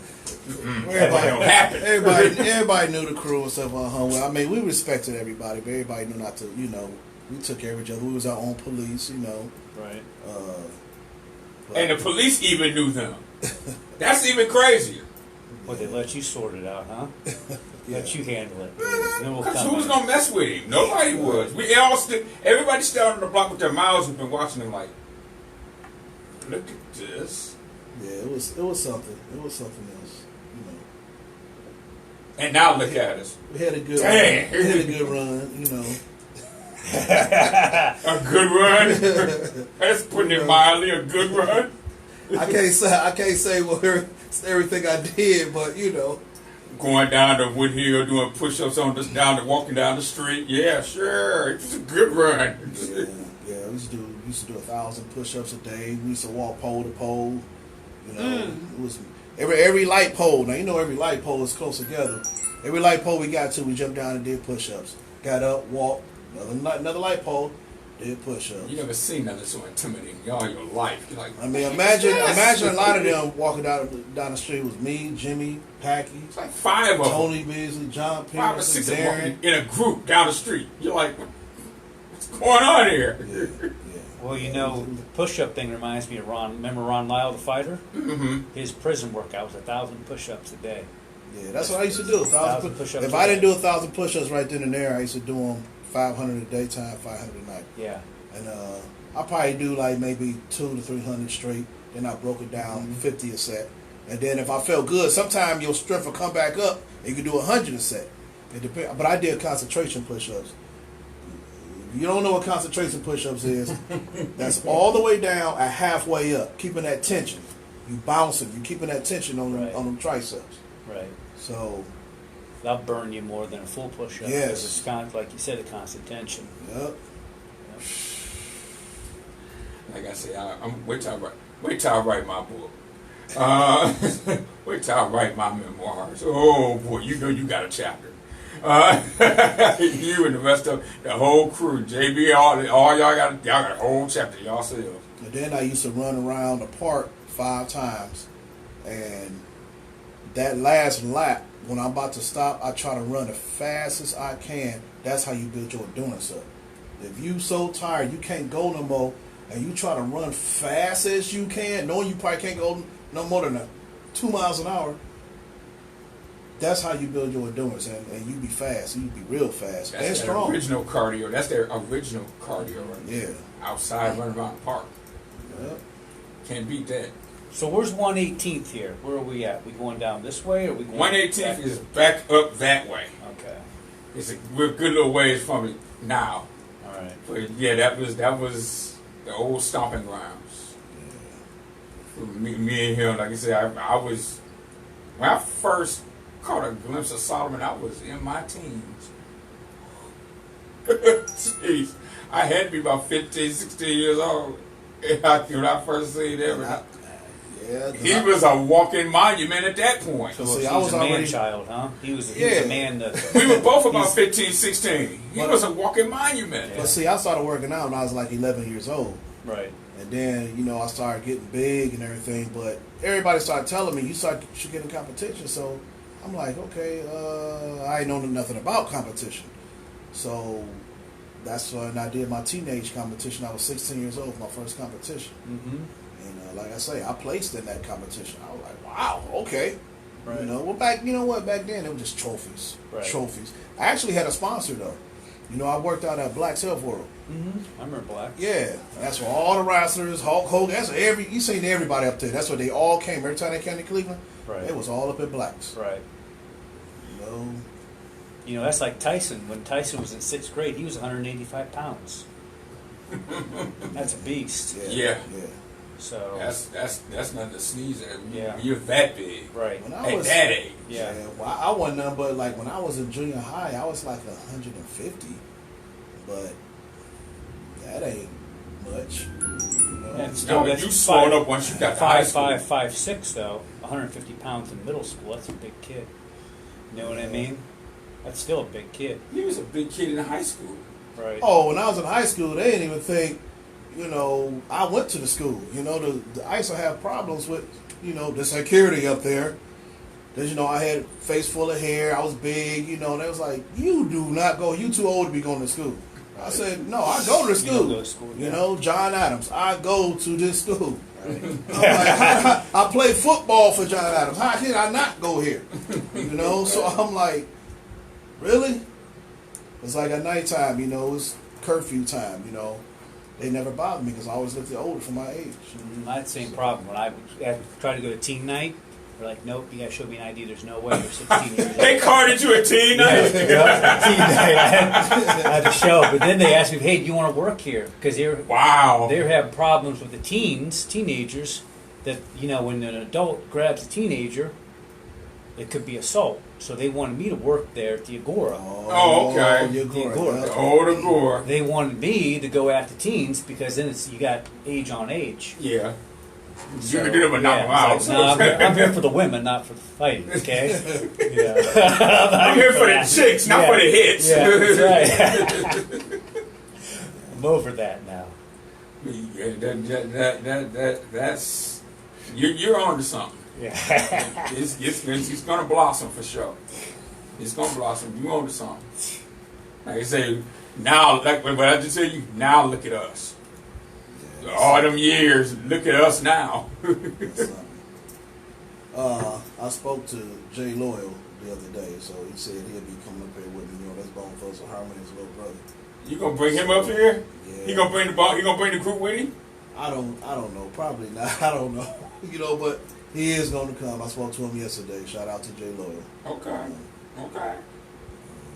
[SPEAKER 1] That don't happen.
[SPEAKER 2] Everybody knew the crew and stuff on home. I mean, we respected everybody, but everybody knew not to, you know, we took care of each other. We was our own police, you know.
[SPEAKER 4] Right.
[SPEAKER 1] And the police even knew them. That's even crazier.
[SPEAKER 4] Well, they let you sort it out, huh? Let you handle it. Then we'll
[SPEAKER 1] Because
[SPEAKER 4] come
[SPEAKER 1] who was
[SPEAKER 4] in.
[SPEAKER 1] going to mess with him? Nobody was. Everybody stood on the block with their mouths open watching him like, look at this.
[SPEAKER 2] Yeah, it was something. It was something else, you know.
[SPEAKER 1] And now look at us.
[SPEAKER 2] We had a good
[SPEAKER 1] Dang.
[SPEAKER 2] run. We had a good run, you know.
[SPEAKER 1] A good run? That's putting it mildly, a good run?
[SPEAKER 2] I can't say what everything I did, but you know,
[SPEAKER 1] going down the Wood Hill doing push-ups on this walking down the street. Yeah, sure, it's a good run.
[SPEAKER 2] Yeah, we used to do 1,000 push-ups a day. We used to walk pole to pole. You know, it was every light pole. Now you know every light pole is close together. Every light pole we got to, we jumped down and did push-ups. Got up, walked, another light pole, did push-ups.
[SPEAKER 1] You never seen nothing so intimidating in all your life. You're like,
[SPEAKER 2] I mean, imagine a lot of them walking down the street was me, Jimmy, Packy,
[SPEAKER 1] it's like 5 of them.
[SPEAKER 2] Tony Beasley, John
[SPEAKER 1] 5 or
[SPEAKER 2] Peterson,
[SPEAKER 1] 6 of them
[SPEAKER 2] Darren.
[SPEAKER 1] walking in a group down the street. You're like, what's going on here?
[SPEAKER 2] Yeah.
[SPEAKER 4] Well, you know, the push-up thing reminds me of Ron. Remember Ron Lyle, the fighter?
[SPEAKER 1] Mm-hmm.
[SPEAKER 4] His prison workout was 1,000 push-ups a day.
[SPEAKER 2] Yeah, that's what I used to do. 1,000
[SPEAKER 4] push-ups
[SPEAKER 2] if
[SPEAKER 4] a
[SPEAKER 2] I
[SPEAKER 4] day.
[SPEAKER 2] didn't do 1,000 push-ups right then and there, I used to do them 500 a daytime, 500 a night.
[SPEAKER 4] Yeah.
[SPEAKER 2] And I probably do like maybe 200 to 300 straight. Then I broke it down 50 a set. And then if I felt good, sometimes your strength will come back up and you can do 100 a set. It depends. But I did concentration push-ups. If you don't know what concentration push-ups is, that's all the way down and halfway up, keeping that tension. You bouncing, you keeping that tension on
[SPEAKER 4] Right.
[SPEAKER 2] on them triceps.
[SPEAKER 4] Right.
[SPEAKER 2] So,
[SPEAKER 4] That'll burn you more than a full push-up.
[SPEAKER 2] Yes.
[SPEAKER 4] Because it's like you said, a constant tension.
[SPEAKER 2] yep.
[SPEAKER 1] Like I say, I'm wait till I write my book. Wait till I write my memoirs. Oh boy, you know you got a chapter. You and the rest of the whole crew, JB, all y'all got a whole chapter yourselves.
[SPEAKER 2] And then I used to run around the park 5 times, and that last lap, when I'm about to stop, I try to run as fast as I can. That's how you build your endurance up. If you so tired you can't go no more, and you try to run fast as you can, knowing you probably can't go no more than 2 miles an hour, that's how you build your endurance, and you be fast. You be real fast and
[SPEAKER 1] That's their
[SPEAKER 2] strong.
[SPEAKER 1] original cardio. That's their original cardio right there.
[SPEAKER 2] Yeah.
[SPEAKER 1] Outside running around the park.
[SPEAKER 2] Yep.
[SPEAKER 1] Can't beat that.
[SPEAKER 4] So where's 118th here? Where are we at? We going down this way, or we going
[SPEAKER 1] 118th
[SPEAKER 4] back?
[SPEAKER 1] is back up that way.
[SPEAKER 4] Okay.
[SPEAKER 1] It's a good little ways from it now.
[SPEAKER 4] All right.
[SPEAKER 1] But yeah, that was the old stomping grounds. For me and him, like I said, I was when I first caught a glimpse of Solomon, I was in my teens. Jeez, I had to be about 15, 16 years old when I first seen him. He was a walking monument at that point.
[SPEAKER 4] So
[SPEAKER 2] See,
[SPEAKER 4] he
[SPEAKER 2] I
[SPEAKER 4] was
[SPEAKER 2] was
[SPEAKER 4] a man
[SPEAKER 2] already-
[SPEAKER 4] child, huh? He was a
[SPEAKER 2] Yeah.
[SPEAKER 4] man that...
[SPEAKER 1] We were both about
[SPEAKER 4] He's-
[SPEAKER 1] 15, 16. He
[SPEAKER 2] But-
[SPEAKER 1] was a walking monument.
[SPEAKER 2] But see, I started working out when I was like 11 years old.
[SPEAKER 4] Right.
[SPEAKER 2] And then, I started getting big and everything. But everybody started telling me, you should get in competition. So I'm like, okay, I ain't know nothing about competition. So that's when I did my teenage competition. I was 16 years old for my first competition.
[SPEAKER 4] Mm-hmm.
[SPEAKER 2] And like I say, I placed in that competition. I was like, wow, okay.
[SPEAKER 4] Right.
[SPEAKER 2] Back then it was just trophies.
[SPEAKER 4] Right.
[SPEAKER 2] Trophies. I actually had a sponsor though. I worked out at Black's Health World.
[SPEAKER 4] Mm-hmm. I remember Black.
[SPEAKER 2] Yeah, that's where all the wrestlers, Hulk Hogan, you seen everybody up there. That's where they all came. Every time they came to Cleveland,
[SPEAKER 4] Right.
[SPEAKER 2] it was all up at Black's.
[SPEAKER 4] Right.
[SPEAKER 2] You know,
[SPEAKER 4] That's like Tyson. When Tyson was in 6th grade, he was 185 pounds. That's a beast.
[SPEAKER 1] Yeah.
[SPEAKER 4] So...
[SPEAKER 1] That's nothing to sneeze at.
[SPEAKER 4] Yeah.
[SPEAKER 1] When you're that big.
[SPEAKER 4] Right.
[SPEAKER 2] When I
[SPEAKER 1] At
[SPEAKER 2] was
[SPEAKER 1] that age.
[SPEAKER 4] Yeah.
[SPEAKER 2] well, I wasn't nothing but like when I was in junior high, I was like 150, but that ain't much.
[SPEAKER 4] And
[SPEAKER 1] No,
[SPEAKER 4] still,
[SPEAKER 1] but
[SPEAKER 4] that's
[SPEAKER 1] you swelled up once you got to high school.
[SPEAKER 4] 5'6", though. 150 pounds in middle school. That's a big kid. You know what I mean? That's still a big kid.
[SPEAKER 1] He was a big kid in high school.
[SPEAKER 4] Right.
[SPEAKER 2] Oh, when I was in high school, they didn't even think, I went to the school. I used to have problems with, the security up there. Because, I had a face full of hair. I was big, and they was like, you do not go. You too old to be going to school. I said, no, I go to
[SPEAKER 4] You
[SPEAKER 2] school.
[SPEAKER 4] don't go to school, yeah.
[SPEAKER 2] John Adams, I go to this school. I'm like, I play football for John Adams. How can I not go here? So I'm like, really? It's like at nighttime, it's curfew time, They never bothered me because I always looked older for my age.
[SPEAKER 4] I had the same problem. When I tried to go to teen night, they're like, nope, you got to show me an ID. There's no way. You're 16 years old.
[SPEAKER 1] They carded you a teen night.
[SPEAKER 4] Teen night. I had to show. But then they asked me, hey, do you want to work here? Because
[SPEAKER 1] Wow.
[SPEAKER 4] they're having problems with the teenagers, that, when an adult grabs a teenager, it could be assault. So they wanted me to work there at the Agora.
[SPEAKER 1] Oh, okay.
[SPEAKER 2] You're
[SPEAKER 4] The
[SPEAKER 2] correct.
[SPEAKER 4] Agora.
[SPEAKER 1] The older gore.
[SPEAKER 4] They wanted me to go after teens because then you got age on age.
[SPEAKER 1] Yeah. You
[SPEAKER 4] So,
[SPEAKER 1] can do them and knock them out.
[SPEAKER 4] it's like, no, I'm here for the women, not for the fighting. Okay. Yeah.
[SPEAKER 1] I'm here for the chicks, not for the hits.
[SPEAKER 4] Yeah, that's right. I'm over that now.
[SPEAKER 1] Yeah, that's you're on to something.
[SPEAKER 4] Yeah.
[SPEAKER 1] It's gonna blossom for sure. It's gonna blossom. You on to something. Like I say, now, like what I just said, you now look at us.
[SPEAKER 2] Yeah,
[SPEAKER 1] All them years, look at us now.
[SPEAKER 2] that's something. I spoke to Jay Loyal the other day, so he said he'll be coming up here with me. You know, that's Bonefuss of Harmony, his little brother.
[SPEAKER 1] You gonna bring him up here?
[SPEAKER 2] Yeah.
[SPEAKER 1] He gonna bring the ball. He gonna bring the group with him?
[SPEAKER 2] I don't know. Probably not. I don't know. You know, but he is going to come. I spoke to him yesterday. Shout out to Jay Loyal.
[SPEAKER 1] Okay. Okay.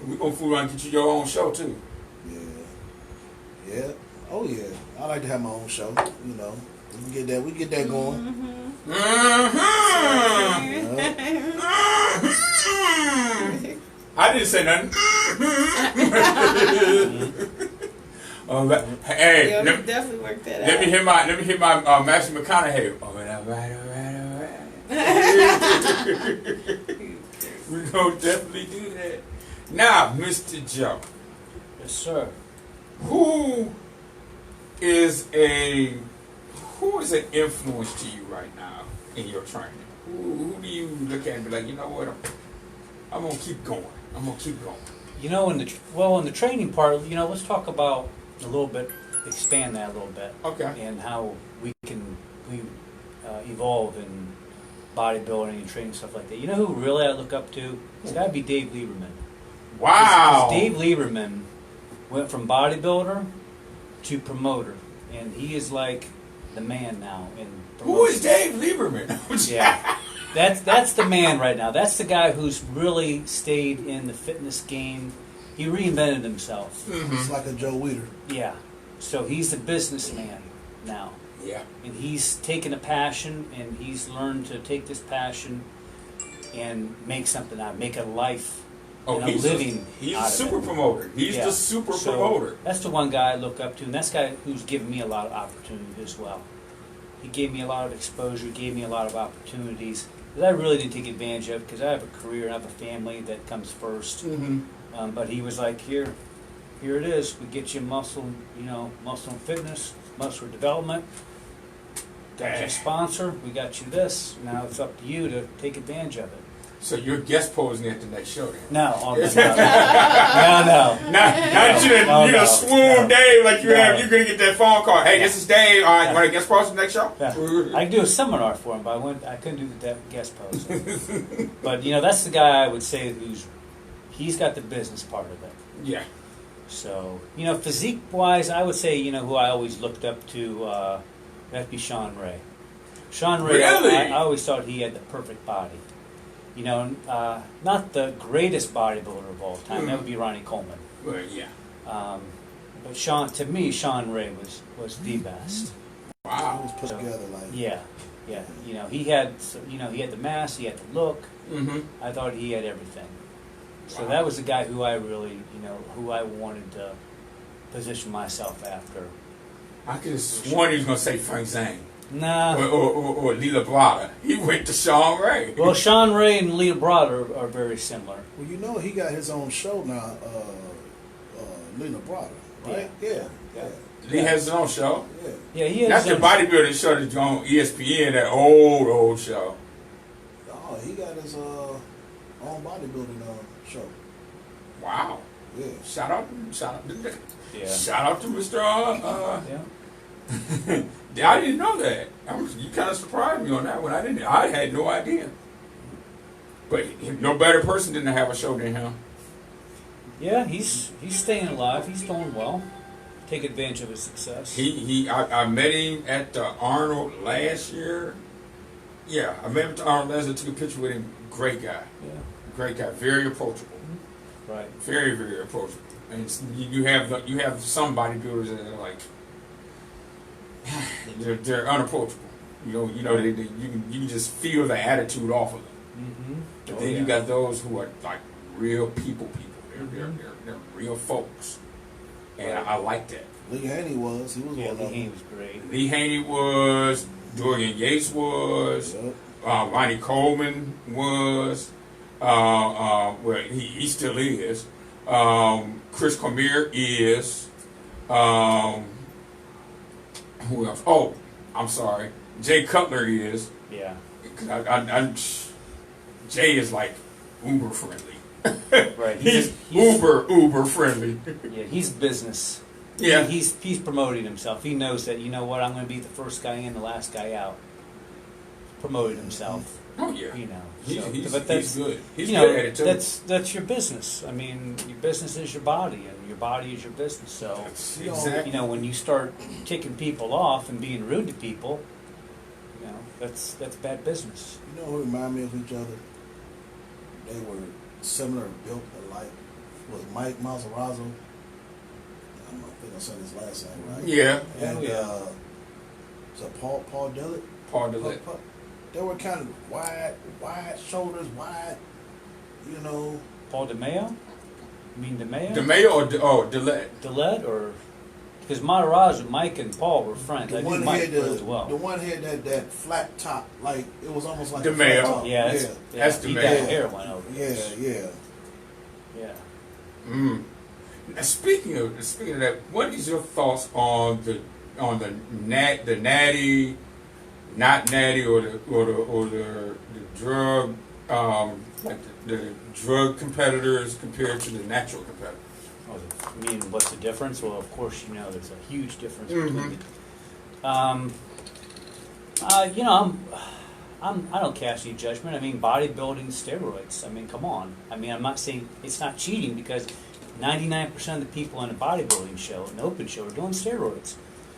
[SPEAKER 1] We gonna fool around and get you your own show too.
[SPEAKER 2] Yeah. Yeah. Oh yeah. I like to have my own show. You know, we can get that. We get that going.
[SPEAKER 1] I didn't say nothing. Hey,
[SPEAKER 3] Yeah,
[SPEAKER 1] let,
[SPEAKER 3] we definitely work that
[SPEAKER 1] let
[SPEAKER 3] out.
[SPEAKER 1] me hear my Matthew McConaughey. All right. We gonna definitely do that. Now, Mr. Joe,
[SPEAKER 4] Yes, sir.
[SPEAKER 1] who is an influence to you right now in your training? Who do you look at and be like, you know what, I'm gonna keep going. I'm gonna keep going.
[SPEAKER 4] You know, in the training part, you know, let's talk about a little bit, expand that a little bit,
[SPEAKER 1] Okay.
[SPEAKER 4] and how we evolve in bodybuilding and training stuff like that. You know who really I look up to? It's got to be Dave Lieberman.
[SPEAKER 1] Wow.
[SPEAKER 4] 'Cause Dave Lieberman went from bodybuilder to promoter, and he is like the man now in promotion.
[SPEAKER 1] Who is Dave Lieberman?
[SPEAKER 4] Yeah, that's the man right now. That's the guy who's really stayed in the fitness game. He reinvented himself.
[SPEAKER 2] It's like a Joe Weider.
[SPEAKER 4] Yeah, so he's a businessman now,
[SPEAKER 1] Yeah.
[SPEAKER 4] and he's taken a passion, and he's learned to take this passion and make something out, make a life.
[SPEAKER 1] Oh,
[SPEAKER 4] and a
[SPEAKER 1] he's
[SPEAKER 4] living
[SPEAKER 1] he's
[SPEAKER 4] out
[SPEAKER 1] a
[SPEAKER 4] of
[SPEAKER 1] super
[SPEAKER 4] it.
[SPEAKER 1] promoter. He's
[SPEAKER 4] Yeah.
[SPEAKER 1] the super
[SPEAKER 4] So,
[SPEAKER 1] promoter.
[SPEAKER 4] That's the one guy I look up to, and that's the guy who's given me a lot of opportunity as well. He gave me a lot of exposure, gave me a lot of opportunities that I really didn't take advantage of because I have a career and I have a family that comes first.
[SPEAKER 1] Mm-hmm.
[SPEAKER 4] But he was like, here it is. We get you muscle, muscle and fitness, muscle development. Got you a sponsor. We got you this. Now it's up to you to take advantage of it.
[SPEAKER 1] So you're guest posing at the next show then?
[SPEAKER 4] No, no.
[SPEAKER 1] Not you
[SPEAKER 4] No,
[SPEAKER 1] swoon
[SPEAKER 4] no.
[SPEAKER 1] Dave like you
[SPEAKER 4] No.
[SPEAKER 1] have. You're gonna get that phone call. Hey, this is Dave. All right, you want to guest post the next show?
[SPEAKER 4] Yeah. I could do a seminar for him, but I couldn't do the guest post. But that's the guy I would say he's got the business part of it.
[SPEAKER 1] Yeah.
[SPEAKER 4] So physique wise, I would say who I always looked up to. That'd be Sean Ray. Sean Ray,
[SPEAKER 1] Really?
[SPEAKER 4] I always thought he had the perfect body. Not the greatest bodybuilder of all time. That would be Ronnie Coleman.
[SPEAKER 1] Well, yeah.
[SPEAKER 4] But Sean Ray was the best.
[SPEAKER 2] It
[SPEAKER 1] Wow.
[SPEAKER 2] was put together like.
[SPEAKER 4] Yeah. He had the mass, he had the look.
[SPEAKER 1] Mm-hmm.
[SPEAKER 4] I thought he had everything. So
[SPEAKER 1] Wow.
[SPEAKER 4] that was the guy who I really, who I wanted to position myself after.
[SPEAKER 1] I could have sworn he was gonna say Frank Zane
[SPEAKER 4] Nah.
[SPEAKER 1] or Lila Brada. He went to Sean Ray.
[SPEAKER 4] Well, Sean Ray and Lita Broder are very similar.
[SPEAKER 2] Well, he got his own show now. Lena Brada, right? Yeah.
[SPEAKER 1] He has his own show.
[SPEAKER 4] Yeah, he has
[SPEAKER 1] That's
[SPEAKER 4] his
[SPEAKER 1] the
[SPEAKER 4] own-
[SPEAKER 1] bodybuilding show that's on ESPN. That old show.
[SPEAKER 2] Oh, he got his own bodybuilding show.
[SPEAKER 1] Wow.
[SPEAKER 2] Yeah.
[SPEAKER 1] Shout out
[SPEAKER 4] Yeah.
[SPEAKER 1] Shout out to Mr.
[SPEAKER 4] Yeah.
[SPEAKER 1] I didn't know that. You kind of surprised me on that one. I had no idea. But no better person than to have a show than him.
[SPEAKER 4] Yeah, he's staying alive. He's doing well. Take advantage of his success.
[SPEAKER 1] I met him at the Arnold last year. Yeah, I met him at the Arnold last year. Took a picture with him. Great guy.
[SPEAKER 4] Yeah.
[SPEAKER 1] Great guy. Very approachable.
[SPEAKER 4] Right.
[SPEAKER 1] Very, very approachable. And you have some bodybuilders that are like they're unapproachable. You can just feel the attitude off of them.
[SPEAKER 4] Mm-hmm.
[SPEAKER 1] But then you got those who are like real people. They're real folks, and
[SPEAKER 4] Right.
[SPEAKER 1] I like that.
[SPEAKER 2] Lee Haney was. He was
[SPEAKER 4] Yeah,
[SPEAKER 2] one
[SPEAKER 4] Lee
[SPEAKER 2] of
[SPEAKER 4] Haney
[SPEAKER 2] them.
[SPEAKER 4] was great.
[SPEAKER 1] Lee Haney was, Dorian Yates was,
[SPEAKER 2] Yep.
[SPEAKER 1] Ronnie Coleman was, well, he still is. Chris Cormier is. Who else? Oh, I'm sorry. Jay Cutler is.
[SPEAKER 4] Yeah.
[SPEAKER 1] 'Cause Jay is like uber friendly.
[SPEAKER 4] Right.
[SPEAKER 1] He's uber friendly.
[SPEAKER 4] Yeah, he's business.
[SPEAKER 1] Yeah.
[SPEAKER 4] He's promoting himself. He knows that, you know what, I'm going to be the first guy in, the last guy out. Promoted himself,
[SPEAKER 1] Oh yeah.
[SPEAKER 4] you know.
[SPEAKER 1] He's,
[SPEAKER 4] So,
[SPEAKER 1] he's,
[SPEAKER 4] but that's,
[SPEAKER 1] he's good. He's
[SPEAKER 4] you know,
[SPEAKER 1] good at it too.
[SPEAKER 4] that's your business. I mean, your business is your body, and your body is your business. So,
[SPEAKER 1] That's
[SPEAKER 2] you know,
[SPEAKER 1] exactly.
[SPEAKER 4] you know, when you start ticking people off and being rude to people, you know, that's bad business.
[SPEAKER 2] You know who remind me of each other? They were similar, built alike. Was Mike Maserazzo? I think I said his last name right.
[SPEAKER 1] Yeah.
[SPEAKER 2] And
[SPEAKER 4] Yeah.
[SPEAKER 2] so Paul Dillett.
[SPEAKER 1] Paul DeLitt.
[SPEAKER 2] They were kind of wide shoulders, wide. You know,
[SPEAKER 4] Paul DeMeo? You mean DeMeo?
[SPEAKER 1] DeMayo or DeLitt?
[SPEAKER 4] DeLette, or because Matarazzo, Mike and Paul were friends. I
[SPEAKER 2] the
[SPEAKER 4] knew
[SPEAKER 2] one
[SPEAKER 4] Mike
[SPEAKER 2] had
[SPEAKER 4] really well.
[SPEAKER 2] the one had that flat top, like it was almost like
[SPEAKER 1] DeMeo.
[SPEAKER 2] a flat top.
[SPEAKER 4] Yeah,
[SPEAKER 2] yeah,
[SPEAKER 1] That's
[SPEAKER 4] he
[SPEAKER 1] DeMeo.
[SPEAKER 4] got hair went over.
[SPEAKER 2] yeah,
[SPEAKER 4] his.
[SPEAKER 2] yeah.
[SPEAKER 4] Yeah.
[SPEAKER 1] Mm. Now, speaking of that, what is your thoughts on the natty, not natty, or the drug like the drug competitors compared to the natural competitors?
[SPEAKER 4] Oh, I mean, what's the difference? Well, of course, you know, there's a huge difference
[SPEAKER 1] Mhm.
[SPEAKER 4] between. You know, I don't cast any judgment. I mean, bodybuilding, steroids. I mean, come on. I mean, I'm not saying it's not cheating because 99% of the people in a bodybuilding show, an open show, are doing steroids.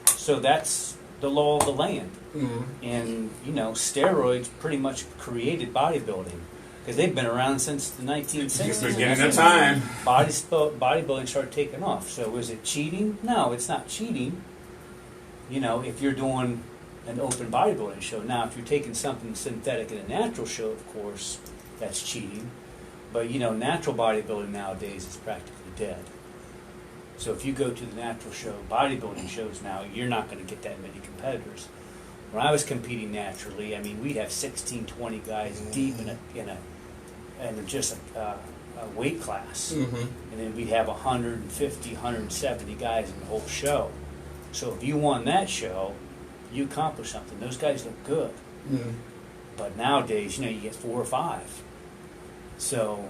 [SPEAKER 4] So that's the law of the land.
[SPEAKER 1] Mm-hmm.
[SPEAKER 4] And, you know, steroids pretty much created bodybuilding because they've been around since the 1960s.
[SPEAKER 1] Beginning of time.
[SPEAKER 4] Bodybuilding started taking off. So is it cheating? No, it's not cheating. You know, if you're doing an open bodybuilding show. Now, if you're taking something synthetic in a natural show, of course, that's cheating. But, you know, natural bodybuilding nowadays is practically dead. So if you go to the natural show, bodybuilding shows now, you're not going to get that many competitors. When I was competing naturally, I mean, we'd have 16, 20 guys deep in just a weight class.
[SPEAKER 1] Mm-hmm.
[SPEAKER 4] And then we'd have 150, 170 guys in the whole show. So if you won that show, you accomplished something. Those guys look good.
[SPEAKER 1] Mm-hmm.
[SPEAKER 4] But nowadays, you know, you get 4 or 5. So,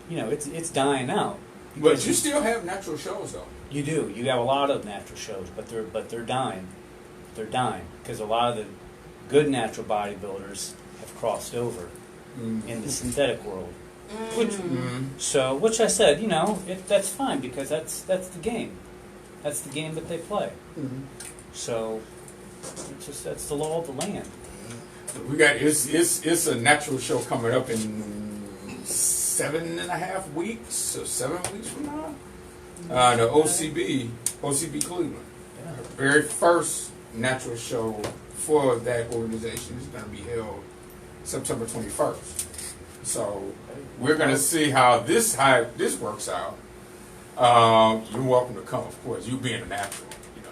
[SPEAKER 4] you know, it's dying out.
[SPEAKER 1] But you still have natural shows, though.
[SPEAKER 4] You do. You have a lot of natural shows, but they're dying. They're dying because a lot of the good natural bodybuilders have crossed over in the synthetic world. Which I said, you know, that's fine because that's the game. That's the game that they play.
[SPEAKER 1] Mm-hmm.
[SPEAKER 4] So that's the law of the land.
[SPEAKER 1] We got it's a natural show coming up in 7.5 weeks or 7 weeks from now. The OCB Cleveland,
[SPEAKER 4] Yeah.
[SPEAKER 1] the very first natural show for that organization is going to be held September 21st. So we're going to see how this works out. You're welcome to come, of course. You being a natural, you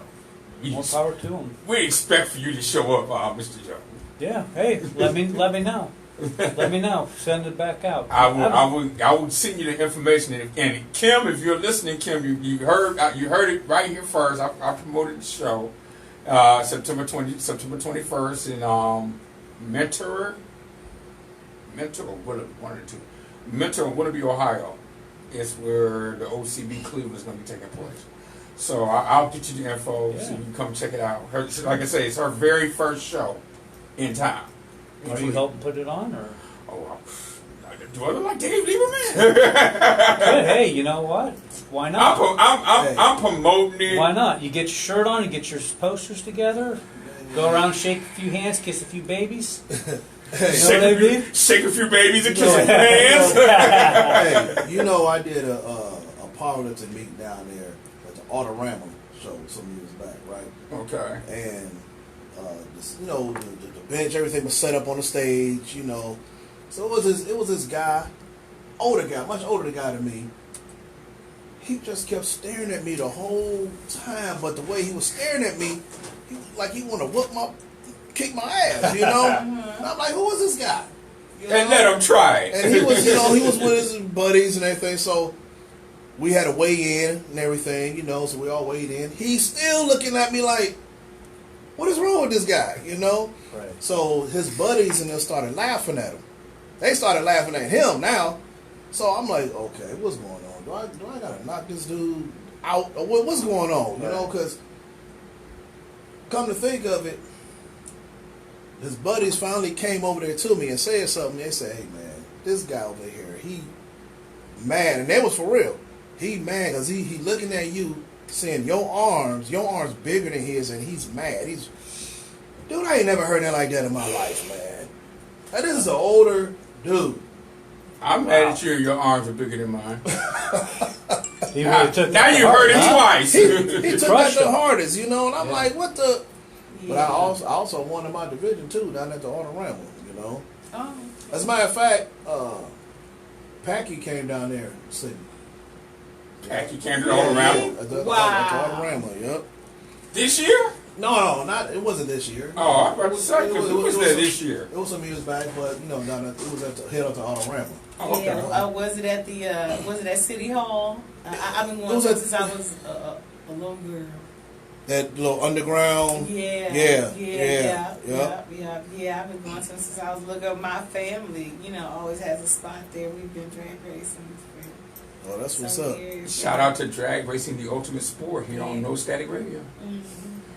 [SPEAKER 1] know.
[SPEAKER 4] More power to them.
[SPEAKER 1] We expect for you to show up, Mr. Joe.
[SPEAKER 4] Yeah. Hey, let me know. Let me know. Send it back out.
[SPEAKER 1] I will send you the information. And Kim, if you're listening, Kim, you heard it right here first. I promoted the show September 21st in Mentor, one of the two. Mentor, Winterby, Ohio, is where the OCB Cleveland is going to be taking place. So I'll get you the info so you can come check it out. Like I say, it's her very first show in town.
[SPEAKER 4] Are you helping put it on, or?
[SPEAKER 1] Oh, do I look like Dave Lieberman?
[SPEAKER 4] Good. Hey, you know what? Why not?
[SPEAKER 1] I'm promoting it.
[SPEAKER 4] Why not? You get your shirt on, you get your posters together, go around, shake a few hands, kiss a few babies.
[SPEAKER 2] Hey,
[SPEAKER 4] You know what I mean?
[SPEAKER 1] Shake a few babies and kiss a few hands.
[SPEAKER 2] hey, you know, I did a powerlifting meet down there at the Autorama show some years back, right?
[SPEAKER 1] Okay.
[SPEAKER 2] And you know, the bench, everything was set up on the stage. You know, So it was this guy, older guy, much older guy than me. He just kept staring at me the whole time, but the way he was staring at me, he was like he want to kick my ass, you know. And I'm like, who is this guy? You know?
[SPEAKER 1] And let him try it.
[SPEAKER 2] And he was, you know, he was with his buddies and everything. So we had to weigh in and everything, you know. So we all weighed in. He's still looking at me like, what is wrong with this guy, you know?
[SPEAKER 4] Right.
[SPEAKER 2] So his buddies and them started laughing at him. They started laughing at him now. So I'm like, okay, what's going on? Do I gotta knock this dude out? Or what's going on? You know, because come to think of it, his buddies finally came over there to me and said something. They said, hey man, this guy over here, he mad. And that was for real. He mad because he looking at you saying your arms bigger than his, and he's mad. Dude, I ain't never heard that like that in my life, man. Now, this is an older dude.
[SPEAKER 1] I'm mad at you. Your arms are bigger than mine.
[SPEAKER 4] He really took
[SPEAKER 1] Now
[SPEAKER 4] that
[SPEAKER 1] you
[SPEAKER 4] to
[SPEAKER 1] heard it
[SPEAKER 4] heart,
[SPEAKER 1] twice.
[SPEAKER 2] He took that
[SPEAKER 4] crushed
[SPEAKER 2] the
[SPEAKER 4] him.
[SPEAKER 2] hardest, you know, and I'm
[SPEAKER 4] Yeah.
[SPEAKER 2] like, what the? But I
[SPEAKER 3] Yeah.
[SPEAKER 2] also won in my division too, down at the Autorama, you know.
[SPEAKER 3] Oh.
[SPEAKER 2] As a matter of fact, Packy came down there and sing.
[SPEAKER 1] Packy came to the all around.
[SPEAKER 2] At the
[SPEAKER 3] Wow.
[SPEAKER 2] Autorama, yep.
[SPEAKER 1] This year?
[SPEAKER 2] No, it wasn't this year.
[SPEAKER 1] Oh, I was about to say, because
[SPEAKER 2] It
[SPEAKER 1] who
[SPEAKER 2] was-
[SPEAKER 1] was
[SPEAKER 2] it
[SPEAKER 1] there
[SPEAKER 2] was-
[SPEAKER 1] this year?
[SPEAKER 2] It was some years back, but you know, it was at the head of the Autorama.
[SPEAKER 1] Oh, okay.
[SPEAKER 3] Yeah, was it at the was it at City Hall? I've been
[SPEAKER 2] It
[SPEAKER 3] going
[SPEAKER 2] was
[SPEAKER 3] there
[SPEAKER 2] at-
[SPEAKER 3] since I was a little girl.
[SPEAKER 2] That little underground.
[SPEAKER 3] Yeah,
[SPEAKER 2] Yeah,
[SPEAKER 3] yeah.
[SPEAKER 2] yeah.
[SPEAKER 3] I've been going since I was a little girl. My family, you know, always has a spot there. We've been drag racing
[SPEAKER 2] Oh, that's
[SPEAKER 3] for
[SPEAKER 2] what's
[SPEAKER 3] some
[SPEAKER 2] up.
[SPEAKER 3] years.
[SPEAKER 1] Shout out to Drag Racing, the ultimate sport here on No Static Radio.
[SPEAKER 3] Mhm.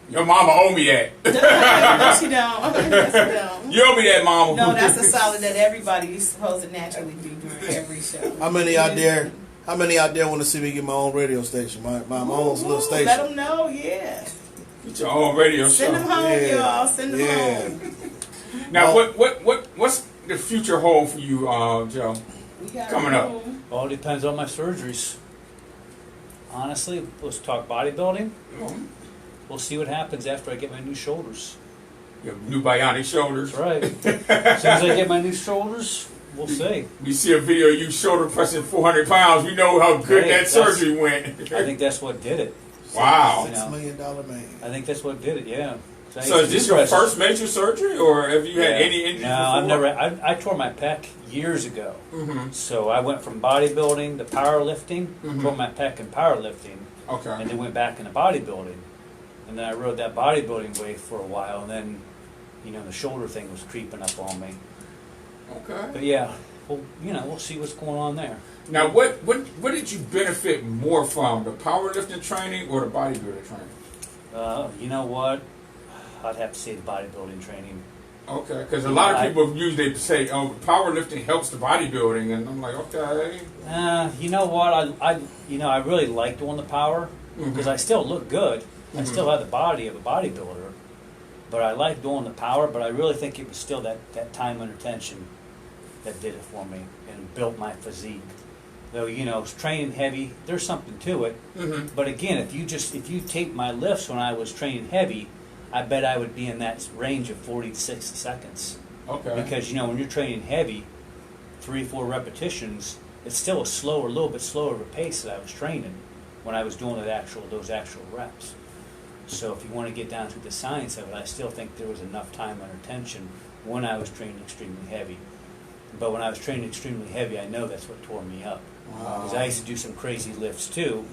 [SPEAKER 1] Your mama owe me that.
[SPEAKER 3] No, she don't. No, she don't.
[SPEAKER 1] You owe me that, mama.
[SPEAKER 3] No, that's a solid that everybody is supposed to naturally do during every show.
[SPEAKER 2] How many out there? How many out there want to see me get my own radio station, my own little station?
[SPEAKER 3] Let them know, yeah.
[SPEAKER 1] Get your own radio
[SPEAKER 3] Send them
[SPEAKER 1] show.
[SPEAKER 3] home,
[SPEAKER 2] Yeah.
[SPEAKER 3] y'all. Send them
[SPEAKER 2] Yeah.
[SPEAKER 3] home.
[SPEAKER 1] Now,
[SPEAKER 2] Well-
[SPEAKER 1] what's the future hold for you, Joe?
[SPEAKER 3] We got
[SPEAKER 1] Coming up.
[SPEAKER 3] room.
[SPEAKER 4] All depends on my surgeries. Honestly, let's talk bodybuilding. We'll see what happens after I get my new shoulders.
[SPEAKER 1] Your new bionic shoulders.
[SPEAKER 4] That's right. As soon as I get my new shoulders, we'll see.
[SPEAKER 1] We see a video of you shoulder pressing 400 pounds. We know how good
[SPEAKER 4] Hey,
[SPEAKER 1] that
[SPEAKER 4] that's-
[SPEAKER 1] surgery went.
[SPEAKER 4] I think that's what did it.
[SPEAKER 1] Wow.
[SPEAKER 4] You
[SPEAKER 2] $6
[SPEAKER 4] know.
[SPEAKER 2] million man.
[SPEAKER 4] I think that's what did it, yeah.
[SPEAKER 1] So is this your first major surgery, or have you had any injuries
[SPEAKER 4] No,
[SPEAKER 1] before?
[SPEAKER 4] I've never. I tore my pec years ago.
[SPEAKER 1] Mm-hmm.
[SPEAKER 4] So I went from bodybuilding to powerlifting, tore my pec in powerlifting,
[SPEAKER 1] Okay.
[SPEAKER 4] and then went back into bodybuilding. And then I rode that bodybuilding wave for a while, and then, you know, the shoulder thing was creeping up on me.
[SPEAKER 1] Okay.
[SPEAKER 4] But yeah, well, you know, we'll see what's going on there.
[SPEAKER 1] Now, what did you benefit more from, the powerlifting training or the bodybuilding training?
[SPEAKER 4] You know what? I'd have to say the bodybuilding training.
[SPEAKER 1] Okay, because a lot of people usually say, "Oh, powerlifting helps the bodybuilding," and I'm like, okay.
[SPEAKER 4] You know what? I really like doing the power because I still look good. I still have the body of a bodybuilder, but I like doing the power. But I really think it was still that time under tension that did it for me and built my physique. Though, you know, training heavy, there's something to it.
[SPEAKER 1] Mm-hmm.
[SPEAKER 4] But again, if you tape my lifts when I was training heavy, I bet I would be in that range of 40 to 60 seconds.
[SPEAKER 1] Okay.
[SPEAKER 4] Because, you know, when you're training heavy, 3-4 repetitions, it's still a little bit slower of a pace that I was training when I was doing those actual reps. So if you want to get down to the science of it, I still think there was enough time under tension when I was training extremely heavy. But when I was training extremely heavy, I know that's what tore me up. Because I used to do some crazy lifts too,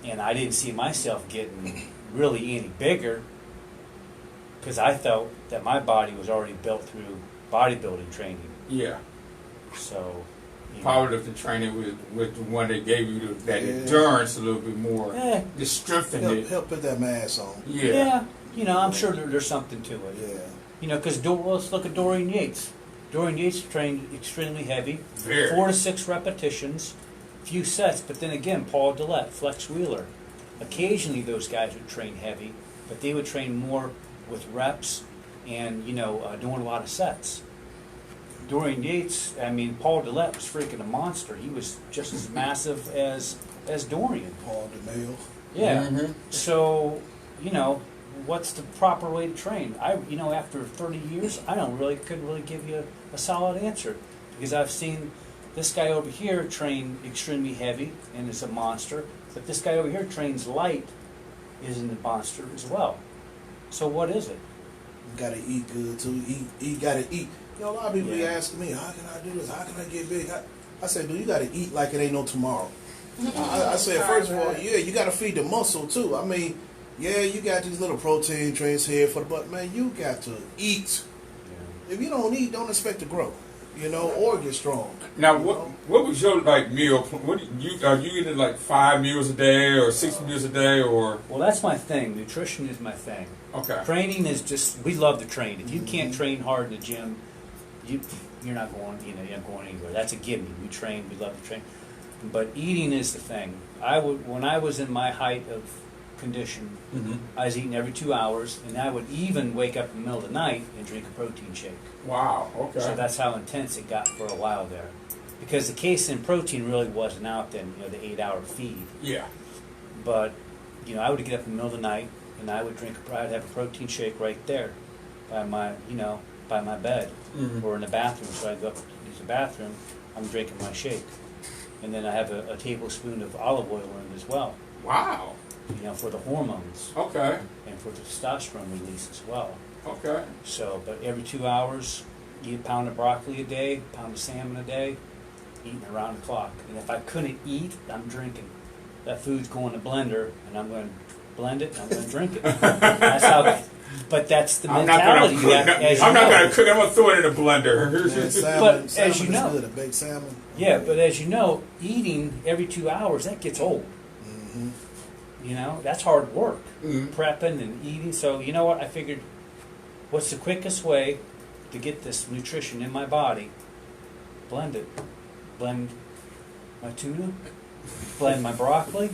[SPEAKER 4] and I didn't see myself getting really any bigger because I felt that my body was already built through bodybuilding training.
[SPEAKER 1] Yeah.
[SPEAKER 4] So, you know,
[SPEAKER 1] Powerlifting training was the one that gave you that
[SPEAKER 2] Yeah.
[SPEAKER 1] endurance a little bit more.
[SPEAKER 4] Yeah.
[SPEAKER 1] Just strengthened it.
[SPEAKER 2] Help put that mass on.
[SPEAKER 4] yeah, you know, I'm sure there's something to it.
[SPEAKER 2] Yeah.
[SPEAKER 4] You know, because let's look at Dorian Yates. Dorian Yates trained extremely heavy,
[SPEAKER 1] Very.
[SPEAKER 4] 4 to 6 repetitions, few sets. But then again, Paul Dillette, Flex Wheeler, occasionally those guys would train heavy, but they would train more with reps and, you know, doing a lot of sets. Dorian Yates, I mean, Paul Dillette was freaking a monster. He was just as massive as Dorian.
[SPEAKER 2] Paul DeMille.
[SPEAKER 4] Yeah.
[SPEAKER 1] Mhm.
[SPEAKER 4] So, you know, what's the proper way to train? After 30 years, I couldn't really give you a solid answer, because I've seen this guy over here train extremely heavy and is a monster, but this guy over here trains light, isn't a monster as well. So what is it?
[SPEAKER 2] You gotta eat good too. Eat. Gotta eat. A lot of people be
[SPEAKER 4] Yeah.
[SPEAKER 2] asking me, how can I do this? How can I get big? I say, dude, you gotta eat like it ain't no tomorrow. I said, first of all, yeah, you gotta feed the muscle too. I mean, yeah, you got these little protein drinks here for the butt, man. You got to eat. If you don't eat, don't expect to grow, or get strong.
[SPEAKER 1] Now, what was your meal? What are you eating like 5 meals a day or 6 meals a day or?
[SPEAKER 4] Well, that's my thing. Nutrition is my thing.
[SPEAKER 1] Okay.
[SPEAKER 4] Training is just, we love to train. If you can't train hard in the gym, you're not going, you're not going anywhere. That's a gimme. We train, we love to train. But eating is the thing. When I was in my height of condition, I was eating every 2 hours, and I would even wake up in the middle of the night and drink a protein shake.
[SPEAKER 1] Wow. Okay.
[SPEAKER 4] So that's how intense it got for a while there. Because the casein protein really wasn't out then, the 8-hour feed.
[SPEAKER 1] Yeah.
[SPEAKER 4] But, I would get up in the middle of the night, and I'd have a protein shake right there by my bed or in the bathroom. So I'd go up to use the bathroom, I'm drinking my shake. And then I have a tablespoon of olive oil in it as well,
[SPEAKER 1] Wow.
[SPEAKER 4] for the hormones
[SPEAKER 1] Okay.
[SPEAKER 4] and for the testosterone release as well.
[SPEAKER 1] Okay.
[SPEAKER 4] So, but every 2 hours, eat a pound of broccoli a day, a pound of salmon a day, eating around the clock. And if I couldn't eat, I'm drinking. That food's going to blender, and I'm going to blend it, and I'm going to drink it. That's how. But that's the mentality.
[SPEAKER 1] I'm not going to cook. I'm going to throw it in a blender.
[SPEAKER 2] Man, salmon,
[SPEAKER 4] But
[SPEAKER 2] salmon
[SPEAKER 4] as you
[SPEAKER 2] is
[SPEAKER 4] know-
[SPEAKER 2] good, a baked salmon.
[SPEAKER 4] Yeah, but as you know, eating every 2 hours, that gets old. That's hard work. Prepping and eating. So, you know what? I figured, what's the quickest way to get this nutrition in my body? Blend it. Blend my tuna. Blend my broccoli.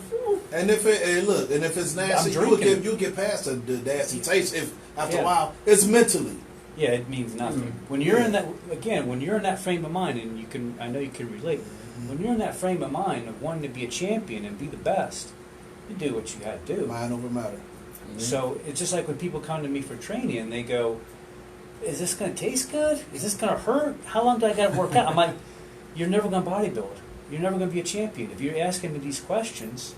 [SPEAKER 2] And if it's nasty,
[SPEAKER 4] drinking.
[SPEAKER 2] you'll get past the nasty taste. If after
[SPEAKER 4] Yeah.
[SPEAKER 2] a while, it's mentally.
[SPEAKER 4] Yeah, it means nothing. When you're in that frame of mind, and I know you can relate. When you're in that frame of mind of wanting to be a champion and be the best, you do what you got to do.
[SPEAKER 2] Mind over matter.
[SPEAKER 4] So it's just like when people come to me for training and they go, "Is this going to taste good? Is this going to hurt? How long do I got to work out?" I'm like, "You're never going to bodybuild. You're never going to be a champion. If you're asking me these questions,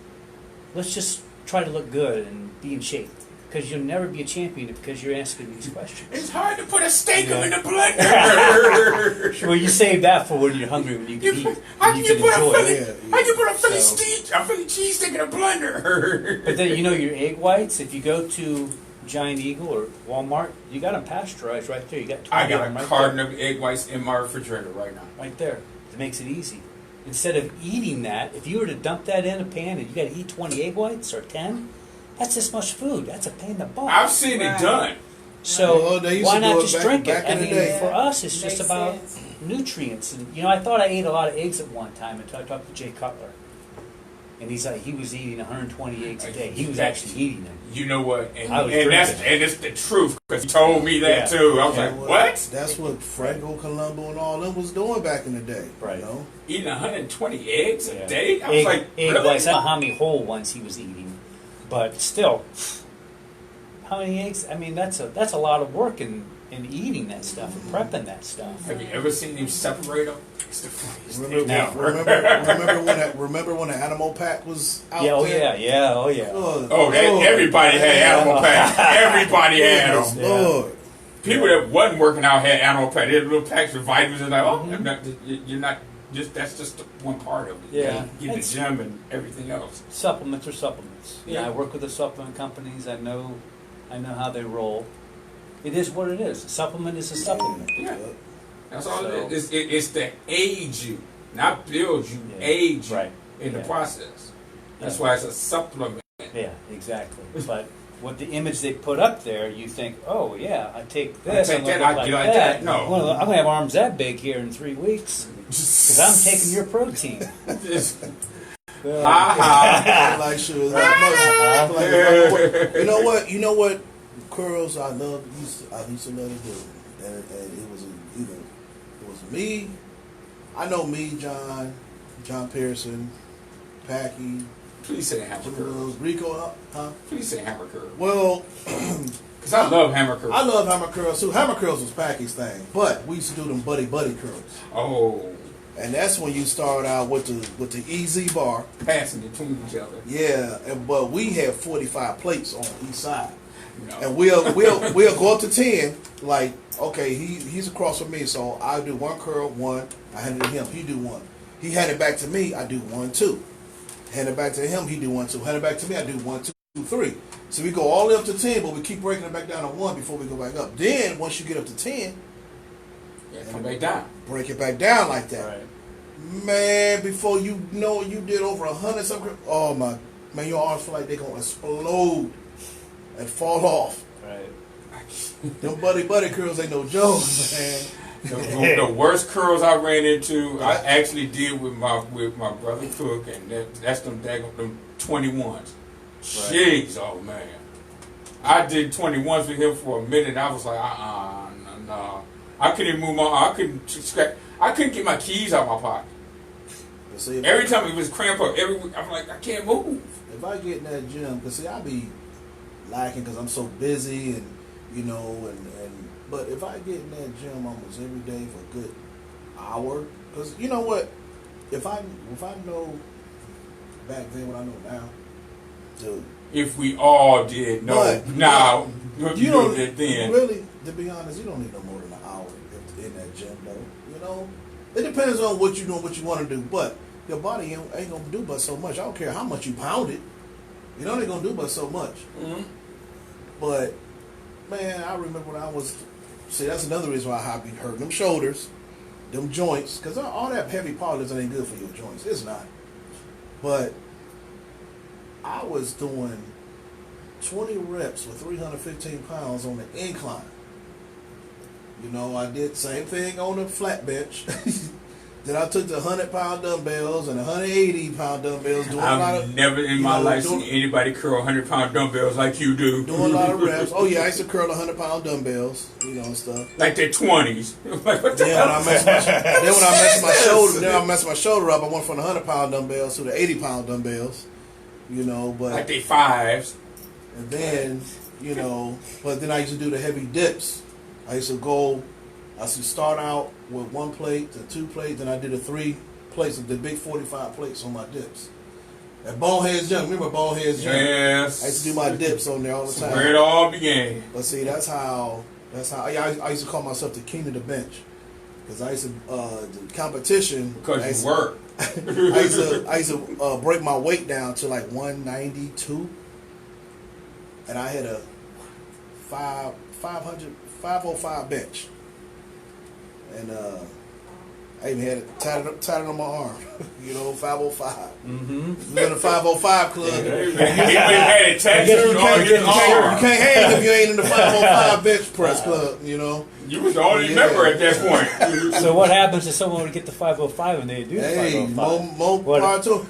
[SPEAKER 4] let's just try to look good and be in shape. Because you'll never be a champion because you're asking me these questions."
[SPEAKER 1] It's hard to put a steak in the blender.
[SPEAKER 4] Well, you save that for when you're hungry, when you can eat,
[SPEAKER 1] How
[SPEAKER 4] and
[SPEAKER 1] can
[SPEAKER 4] you
[SPEAKER 1] you
[SPEAKER 4] can
[SPEAKER 1] put
[SPEAKER 4] enjoy it.
[SPEAKER 1] how you put a
[SPEAKER 4] So-
[SPEAKER 1] Philly cheese steak in a blender?
[SPEAKER 4] But then your egg whites. If you go to Giant Eagle or Walmart, you got them pasteurized right there. You got 20
[SPEAKER 1] I
[SPEAKER 4] of
[SPEAKER 1] got
[SPEAKER 4] them
[SPEAKER 1] a
[SPEAKER 4] right
[SPEAKER 1] carton
[SPEAKER 4] there.
[SPEAKER 1] of egg whites in my refrigerator right now.
[SPEAKER 4] Right there. It makes it easy. Instead of eating that, if you were to dump that in a pan and you got to eat 20 egg whites or 10, that's this much food. That's a pain in the butt.
[SPEAKER 1] I've seen it done.
[SPEAKER 4] So
[SPEAKER 2] Well, they used
[SPEAKER 4] why
[SPEAKER 2] to do
[SPEAKER 4] not
[SPEAKER 2] it
[SPEAKER 4] just
[SPEAKER 2] back-
[SPEAKER 4] drink
[SPEAKER 2] back
[SPEAKER 4] it? I
[SPEAKER 2] in the
[SPEAKER 4] mean,
[SPEAKER 2] day.
[SPEAKER 4] for us, it's just
[SPEAKER 3] Makes
[SPEAKER 4] about
[SPEAKER 3] sense.
[SPEAKER 4] nutrients. And I thought I ate a lot of eggs at one time until I talked to Jay Cutler, and he's like, he was eating 120 eggs a day. He was actually eating them.
[SPEAKER 1] You know what? And,
[SPEAKER 4] I was
[SPEAKER 1] and that's
[SPEAKER 4] drinking.
[SPEAKER 1] and it's the truth because he told me that
[SPEAKER 4] Yeah.
[SPEAKER 1] too. I was
[SPEAKER 4] Yeah.
[SPEAKER 1] like, what?
[SPEAKER 2] That's what Franco Colombo and all them was doing back in the day.
[SPEAKER 4] Right.
[SPEAKER 1] Eating 120 eggs a
[SPEAKER 4] Yeah.
[SPEAKER 1] day? I was like,
[SPEAKER 4] egg
[SPEAKER 1] really?
[SPEAKER 4] whites. I don't know how many whole ones he was eating, but still, how many eggs? I mean, that's a lot of work in eating that stuff and prepping that stuff.
[SPEAKER 1] Have you ever seen him separate them? It's the funniest
[SPEAKER 2] Remember,
[SPEAKER 1] thing
[SPEAKER 4] Now.
[SPEAKER 1] ever.
[SPEAKER 2] remember when the Animal Pack was out
[SPEAKER 4] Yeah, oh
[SPEAKER 2] there?
[SPEAKER 4] yeah, oh yeah.
[SPEAKER 1] Oh, everybody had animal packs. Everybody had them.
[SPEAKER 4] Yeah.
[SPEAKER 2] Lord.
[SPEAKER 1] People that wasn't working out had animal packs. They had little packs with vitamins. And like, oh, you're not just that's just one part of it.
[SPEAKER 4] Yeah.
[SPEAKER 1] You get the
[SPEAKER 4] It's-
[SPEAKER 1] gym and everything else.
[SPEAKER 4] Supplements are supplements.
[SPEAKER 1] Yeah.
[SPEAKER 4] I work with the supplement companies. I know how they roll. It is what it is. A supplement is a supplement.
[SPEAKER 1] Yeah. That's all
[SPEAKER 4] So-
[SPEAKER 1] it is. It's to aid you, not build you,
[SPEAKER 4] Yeah.
[SPEAKER 1] aid you
[SPEAKER 4] Right.
[SPEAKER 1] in the
[SPEAKER 4] Yeah.
[SPEAKER 1] process. That's
[SPEAKER 4] Yeah.
[SPEAKER 1] why it's a supplement.
[SPEAKER 4] Yeah, exactly. But what the image they put up there, you think, oh yeah, I take this,
[SPEAKER 1] take
[SPEAKER 4] I'm gonna
[SPEAKER 1] that,
[SPEAKER 4] look
[SPEAKER 1] I
[SPEAKER 4] like
[SPEAKER 1] do like
[SPEAKER 4] that.
[SPEAKER 1] that. No.
[SPEAKER 4] I'm gonna have arms that big here in 3 weeks because I'm taking your protein.
[SPEAKER 1] Ha ha.
[SPEAKER 2] Like sure.
[SPEAKER 1] Uh-huh.
[SPEAKER 2] You know what? Curls I used to love to do, and it was me. I know me, John Pearson, Packy,
[SPEAKER 1] Please say hammer curls.
[SPEAKER 2] Rico, huh?
[SPEAKER 1] Please say hammer curls.
[SPEAKER 2] Well,
[SPEAKER 1] Because I love hammer curls.
[SPEAKER 2] I love hammer curls too. Hammer curls was Packy's thing, but we used to do them buddy curls,
[SPEAKER 1] Oh,
[SPEAKER 2] and that's when you start out with the easy bar.
[SPEAKER 1] passing between each other.
[SPEAKER 2] Yeah, but we had 45 plates on each side.
[SPEAKER 1] No.
[SPEAKER 2] And we'll go up to 10. Like, okay, he's across from me, so I'll do one curl, one. I hand it to him, he do one. He hand it back to me, I do 1, 2. Hand it back to him, he do 1, 2. Hand it back to me, I do 1, 2, 3. So we go all the way up to 10, but we keep breaking it back down to 1 before we go back up. Then once you get up to 10,
[SPEAKER 1] Yeah, come back down.
[SPEAKER 2] break it back down like that.
[SPEAKER 4] Right.
[SPEAKER 2] Man, before you know it, you did over 100 something. Oh my, man, your arms feel like they're gonna explode and fall off.
[SPEAKER 4] Right.
[SPEAKER 2] Them buddy curls ain't no joke, man.
[SPEAKER 1] The worst curls I ran into, I actually did with my brother Cook, and that's them 21s. Jeez, oh man, I did 21s with him for a minute. I was like, no. I couldn't even move I couldn't get my keys out of my pocket.
[SPEAKER 2] See,
[SPEAKER 1] Every time it was cramp up, I'm like, I can't move.
[SPEAKER 2] if I get in that gym, because see, I be lacking because I'm so busy and but if I get in that gym almost every day for a good hour, because you know what, if I know back then what I know now, dude.
[SPEAKER 1] If we all did know now,
[SPEAKER 2] You don't
[SPEAKER 1] did then.
[SPEAKER 2] really, to be honest, you don't need no more than an hour in that gym, though. You know, it depends on what you doing, what you want to do, but your body ain't gonna do but so much. I don't care how much you pound it. You know, they're gonna do but so much.
[SPEAKER 1] Mm-hmm.
[SPEAKER 2] But man, I remember when I was. See, that's another reason why I be hurting them shoulders, them joints, because all that heavy powerlifting ain't good for your joints. It's not. But I was doing 20 reps with 315 pounds on the incline. You know, I did same thing on the flat bench. Then I took the 100-pound dumbbells and 180-pound dumbbells. Doing a lot
[SPEAKER 1] I've
[SPEAKER 2] of,
[SPEAKER 1] never in my life seen anybody curl 100-pound dumbbells like you do.
[SPEAKER 2] doing a lot of reps. Oh yeah, I used to curl 100-pound dumbbells, and stuff.
[SPEAKER 1] Like they're 20s. Like, what the
[SPEAKER 2] Then
[SPEAKER 1] hell?
[SPEAKER 2] when I messed my shoulder, then I messed my shoulder up. I went from the 100-pound dumbbells to the 80-pound dumbbells. But
[SPEAKER 1] Like they 5s.
[SPEAKER 2] and then but then I used to do the heavy dips. I used to start out with 1 plate to 2 plates, then I did 3 plates of the big 45 plates on my dips. At Boneheads Gym, remember Boneheads Gym?
[SPEAKER 1] Yes.
[SPEAKER 2] I used to do my dips on there all the time.
[SPEAKER 1] Where it all began.
[SPEAKER 2] But see, that's how I used to call myself the king of the bench. Because I used to, the competition.
[SPEAKER 1] Because you work.
[SPEAKER 2] I used to break my weight down to like 192. And I had a 505 bench. And I even had it tatted on my arm. 505.
[SPEAKER 4] Mm-hmm.
[SPEAKER 2] We're in the 505 club.
[SPEAKER 1] He had it tattooed on his
[SPEAKER 2] You
[SPEAKER 1] arm.
[SPEAKER 2] can't hang if you ain't in the 505 bench press club,
[SPEAKER 1] You was the only member at that point.
[SPEAKER 4] So what happens if someone would get the 505 and they do the
[SPEAKER 2] Hey,
[SPEAKER 4] 505?
[SPEAKER 2] more power to 'em.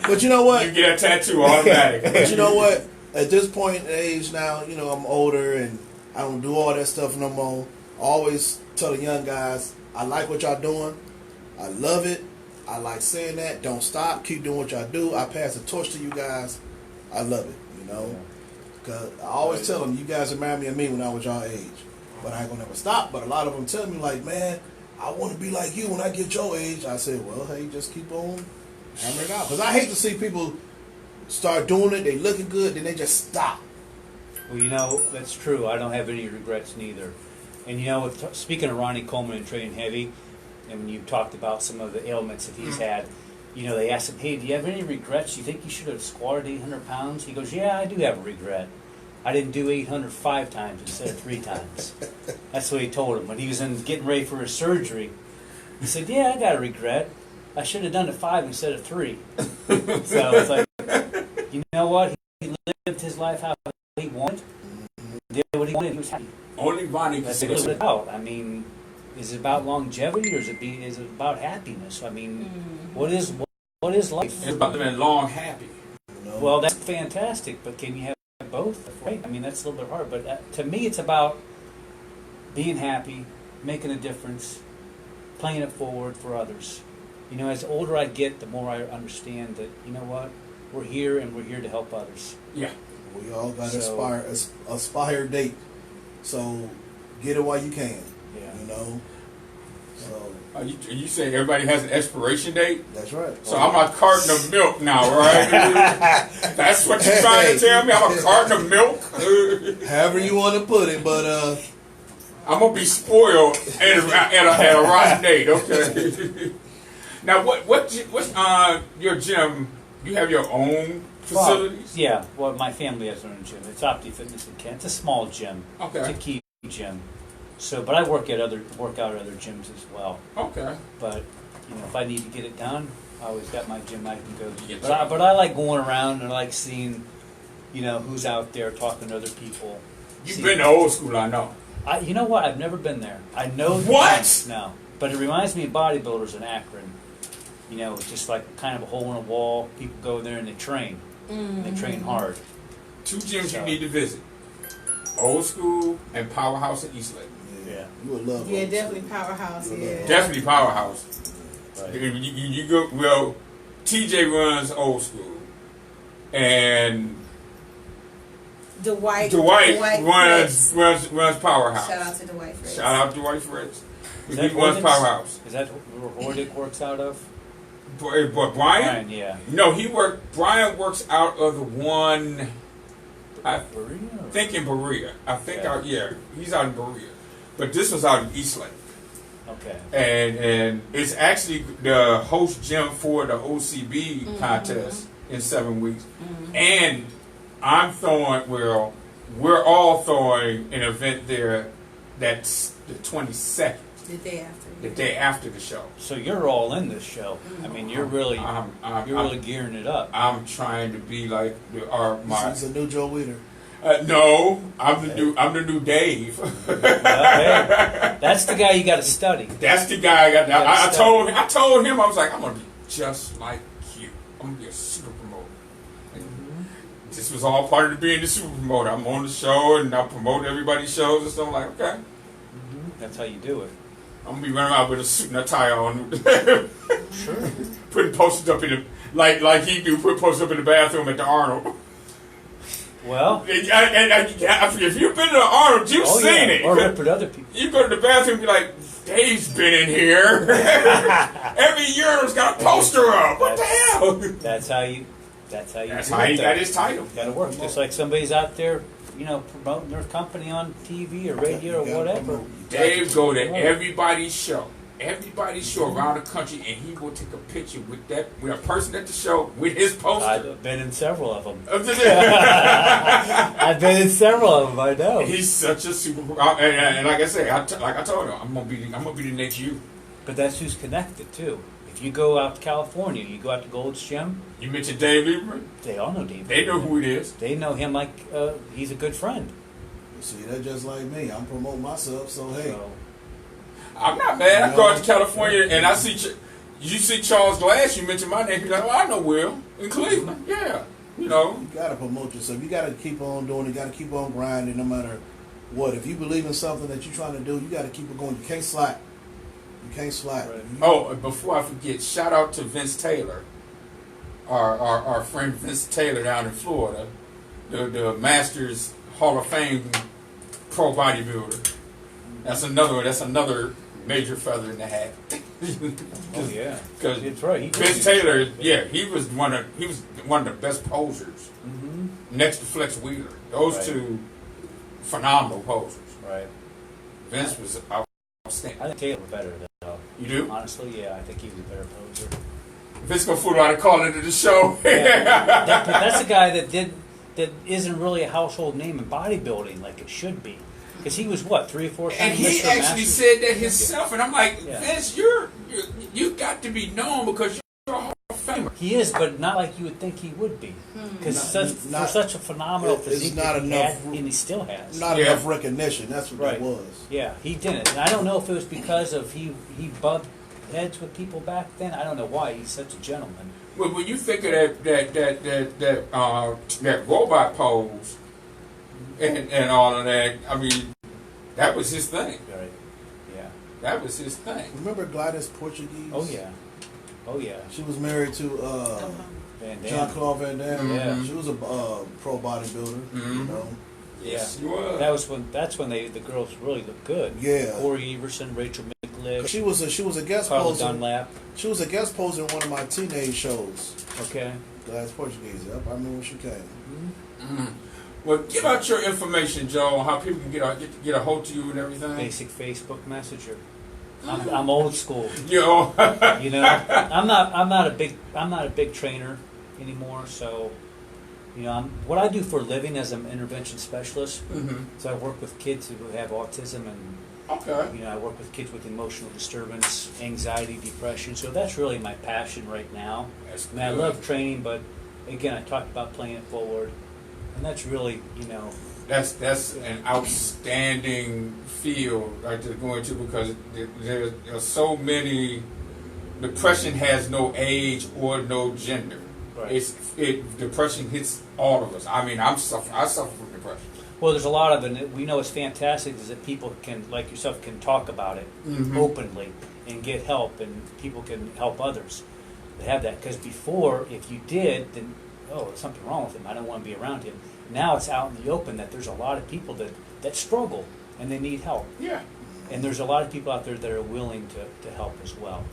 [SPEAKER 2] But you know what?
[SPEAKER 1] You get a tattoo automatically.
[SPEAKER 2] But you know what? At this point in age now, I'm older and I don't do all that stuff no more. I always tell the young guys, I like what y'all doing. I love it. I like saying that. Don't stop. Keep doing what y'all do. I pass the torch to you guys. I love it, Because I always tell them, you guys remind me of me when I was y'all age. But I ain't going to never stop. But a lot of them tell me, like, man, I want to be like you when I get your age. I said, well, hey, just keep on hammering it out. Because I hate to see people start doing it, they looking good, then they just stop.
[SPEAKER 4] Well, that's true. I don't have any regrets neither. And speaking of Ronnie Coleman and training heavy, and when you talked about some of the ailments that he's had, they asked him, hey, do you have any regrets? You think you should have squatted 800 pounds? He goes, yeah, I do have a regret. I didn't do 800 5 times instead of 3 times. That's what he told him when he was getting ready for his surgery. He said, yeah, I got a regret. I should have done it 5 instead of 3. So it's like, you know what? He lived his life how he wanted. Did what he wanted. He was happy.
[SPEAKER 1] Only Bonnie can
[SPEAKER 4] That's
[SPEAKER 1] say
[SPEAKER 4] what it's
[SPEAKER 1] that.
[SPEAKER 4] about. I mean, is it about longevity or is it about happiness? I mean, what is life?
[SPEAKER 1] It's about living long, happy.
[SPEAKER 4] Well, that's fantastic, but can you have both? Right? I mean, that's a little bit hard. But to me, it's about being happy, making a difference, playing it forward for others. As older I get, the more I understand that, we're here and we're here to help others.
[SPEAKER 1] Yeah.
[SPEAKER 2] We all got
[SPEAKER 4] So-
[SPEAKER 2] aspire date. So get it while you can.
[SPEAKER 4] Yeah.
[SPEAKER 2] You know. So
[SPEAKER 1] You saying everybody has an expiration date?
[SPEAKER 2] that's right.
[SPEAKER 1] So I'm a carton of milk now, right? That's what you're trying to tell me? I'm a carton of milk?
[SPEAKER 2] However you want to put it, but
[SPEAKER 1] I'm going to be spoiled at a rotten date, okay? Now, what's your gym? You have your own facilities?
[SPEAKER 4] Yeah, well, my family has their own gym. It's Opti Fitness in Kent. It's a small gym.
[SPEAKER 1] Okay.
[SPEAKER 4] It's a key gym. So, but I work out at other gyms as well.
[SPEAKER 1] Okay.
[SPEAKER 4] But if I need to get it done, I always got my gym I can go to.
[SPEAKER 1] Get
[SPEAKER 4] But I like going around and I like seeing, who's out there talking to other people.
[SPEAKER 1] You've been to old school, I know.
[SPEAKER 4] You know what? I've never been there. I know.
[SPEAKER 1] What?
[SPEAKER 4] No, but it reminds me of bodybuilders in Akron. It's just like kind of a hole in a wall. People go there and they train. They train hard.
[SPEAKER 1] 2 gyms
[SPEAKER 4] So-
[SPEAKER 1] you need to visit. Old school and Powerhouse in Eastlake.
[SPEAKER 4] Yeah.
[SPEAKER 2] you would love.
[SPEAKER 3] Yeah,
[SPEAKER 2] old
[SPEAKER 3] definitely
[SPEAKER 2] school.
[SPEAKER 3] Powerhouse. Yeah.
[SPEAKER 1] Definitely Powerhouse.
[SPEAKER 4] Right.
[SPEAKER 1] You go, well, TJ runs old school. And
[SPEAKER 3] Dwight
[SPEAKER 1] Dwight
[SPEAKER 3] Fritz.
[SPEAKER 1] runs Powerhouse.
[SPEAKER 3] Shout out to Dwight Fritz.
[SPEAKER 1] Shout out to Dwight Fritz.
[SPEAKER 4] Is
[SPEAKER 1] He
[SPEAKER 4] that
[SPEAKER 1] runs
[SPEAKER 4] Horlicks?
[SPEAKER 1] Powerhouse.
[SPEAKER 4] Is that where Hordick works out of?
[SPEAKER 1] But Brian?
[SPEAKER 4] Brian, yeah.
[SPEAKER 1] No, Brian works out of the one, I
[SPEAKER 4] Berea?
[SPEAKER 1] think in Berea. I think
[SPEAKER 4] Yeah.
[SPEAKER 1] he's out in Berea. But this was out in Eastlake.
[SPEAKER 4] Okay.
[SPEAKER 1] And it's actually the host gym for the OCB contest in 7 weeks. And we're all throwing an event there that's the 22nd,
[SPEAKER 3] The day after.
[SPEAKER 1] the day after the show.
[SPEAKER 4] So you're all in this show. I mean, you're really
[SPEAKER 1] I'm
[SPEAKER 4] gearing it up.
[SPEAKER 1] I'm trying to be like
[SPEAKER 2] He's a new Joe Weider.
[SPEAKER 1] no, I'm the new Dave.
[SPEAKER 4] Well, hey, that's the guy you got to study.
[SPEAKER 1] That's the guy I got. I
[SPEAKER 4] Yes,
[SPEAKER 1] told him I was like, I'm gonna be just like you. I'm gonna be a super promoter. This was all part of being the super promoter. I'm on the show and I promote everybody's shows and stuff. I'm like, okay,
[SPEAKER 4] That's how you do it.
[SPEAKER 1] I'm gonna be running around with a suit and a tie on,
[SPEAKER 4] Sure.
[SPEAKER 1] putting posters up in the like he do. Put posters up in the bathroom at the Arnold.
[SPEAKER 4] Well,
[SPEAKER 1] If you've been to the Arnold, you've
[SPEAKER 4] oh
[SPEAKER 1] seen
[SPEAKER 4] yeah,
[SPEAKER 1] it.
[SPEAKER 4] or rip at other people.
[SPEAKER 1] You go to the bathroom and be like, Dave's been in here. Every urinal's got a poster up. What the hell?
[SPEAKER 4] That's how you. That's how
[SPEAKER 1] He got his title.
[SPEAKER 4] Got to work just like somebody's out there, promoting their company on TV or radio or whatever.
[SPEAKER 1] Dave go to everybody's show around the country, and he will take a picture with a person at the show with his poster.
[SPEAKER 4] I've been in several of them. I've been in several of them. I know.
[SPEAKER 1] He's such a super, and like I say, like I told him, I'm gonna be the next you.
[SPEAKER 4] But that's who's connected too. If you go out to California, you go out to Gold's Gym,
[SPEAKER 1] You mentioned Dave Lieberman.
[SPEAKER 4] they all know Dave.
[SPEAKER 1] They know who it is.
[SPEAKER 4] They know him like he's a good friend.
[SPEAKER 2] See, that's just like me. I'm promoting myself, so hey.
[SPEAKER 4] So,
[SPEAKER 1] I'm not mad. I go out to California and I see. You see Charles Glass. You mentioned my name. You're like, oh, I know Will in Cleveland. Yeah,
[SPEAKER 2] You gotta promote yourself. You gotta keep on doing it. You gotta keep on grinding, no matter what. If you believe in something that you're trying to do, you gotta keep it going. You can't slack. You can't slack.
[SPEAKER 4] Right.
[SPEAKER 1] Oh, before I forget, shout out to Vince Taylor, our friend Vince Taylor down in Florida, the Masters Hall of Fame pro bodybuilder. That's another major feather in the hat.
[SPEAKER 4] oh yeah,
[SPEAKER 1] Because
[SPEAKER 4] that's right. He
[SPEAKER 1] Vince Taylor, he was one of the best posers
[SPEAKER 4] Mm-hmm.
[SPEAKER 1] next to Flex Wheeler. Those
[SPEAKER 4] Right.
[SPEAKER 1] two phenomenal posers.
[SPEAKER 4] Right.
[SPEAKER 1] Vince was outstanding.
[SPEAKER 4] I think Taylor was better though.
[SPEAKER 1] You do?
[SPEAKER 4] Honestly, yeah, I think he was a better poser.
[SPEAKER 1] Vince gonna fool around and call into the show.
[SPEAKER 4] But that's a guy that isn't really a household name in bodybuilding like it should be. Because he was what, 3 or 4 times
[SPEAKER 1] And he
[SPEAKER 4] Mr.
[SPEAKER 1] actually
[SPEAKER 4] Masters?
[SPEAKER 1] said that himself, and I'm like,
[SPEAKER 4] Yeah.
[SPEAKER 1] Vince, you got to be known because you're a Hall of Famer.
[SPEAKER 4] He is, but not like you would think he would be. Because for such a phenomenal
[SPEAKER 2] it's
[SPEAKER 4] physique
[SPEAKER 2] not
[SPEAKER 4] that he
[SPEAKER 2] enough-
[SPEAKER 4] had, and he still has.
[SPEAKER 2] Not
[SPEAKER 1] Yeah.
[SPEAKER 2] enough recognition. That's what
[SPEAKER 4] Right.
[SPEAKER 2] that was.
[SPEAKER 4] Yeah, he didn't. And I don't know if it was because of he bumped heads with people back then. I don't know why. He's such a gentleman.
[SPEAKER 1] Well, when you think of that robot pose and all of that, I mean, that was his thing.
[SPEAKER 4] Right. Yeah.
[SPEAKER 1] That was his thing.
[SPEAKER 2] Remember Gladys Portuguese?
[SPEAKER 4] Oh yeah. Oh yeah.
[SPEAKER 2] She was married to
[SPEAKER 4] Van Damme.
[SPEAKER 2] Jean-Claude Van Damme.
[SPEAKER 4] Yeah.
[SPEAKER 2] She was a pro bodybuilder. You
[SPEAKER 1] Mhm.
[SPEAKER 2] know.
[SPEAKER 1] Yes, you was.
[SPEAKER 4] That's when the girls really looked good.
[SPEAKER 2] Yeah.
[SPEAKER 4] Corey Everson, Rachel McLish,
[SPEAKER 2] She was a guest
[SPEAKER 4] Carla
[SPEAKER 2] poser.
[SPEAKER 4] Dunlap.
[SPEAKER 2] She was a guest poser in one of my teenage shows.
[SPEAKER 4] Okay.
[SPEAKER 2] Glass Portuguese. Yep, I remember when she came.
[SPEAKER 1] Mhm. Well, give out your information, Joe, how people can get a hold of you and everything.
[SPEAKER 4] Basic Facebook Messenger. I'm old school.
[SPEAKER 1] You know.
[SPEAKER 4] You know, I'm not a big trainer anymore. So, you know, what I do for a living as an intervention specialist.
[SPEAKER 1] Mhm.
[SPEAKER 4] So I work with kids who have autism, and
[SPEAKER 1] Okay.
[SPEAKER 4] you know, I work with kids with emotional disturbance, anxiety, depression. So that's really my passion right now.
[SPEAKER 1] That's
[SPEAKER 4] I mean, I
[SPEAKER 1] good.
[SPEAKER 4] love training, but again, I talked about playing it forward, and that's really, you know,
[SPEAKER 1] That's an outstanding field right to go into because there are so many. Depression has no age or no gender.
[SPEAKER 4] right.
[SPEAKER 1] Depression hits all of us. I mean, I suffer from depression.
[SPEAKER 4] Well, there's a lot of it. We know it's fantastic is that people can, like yourself, can talk about it
[SPEAKER 1] Mhm.
[SPEAKER 4] openly and get help, and people can help others. They have that because before, if you did, then there's something wrong with him. I don't want to be around him. Now it's out in the open that there's a lot of people that struggle and they need help,
[SPEAKER 1] Yeah.
[SPEAKER 4] and there's a lot of people out there that are willing to help as well.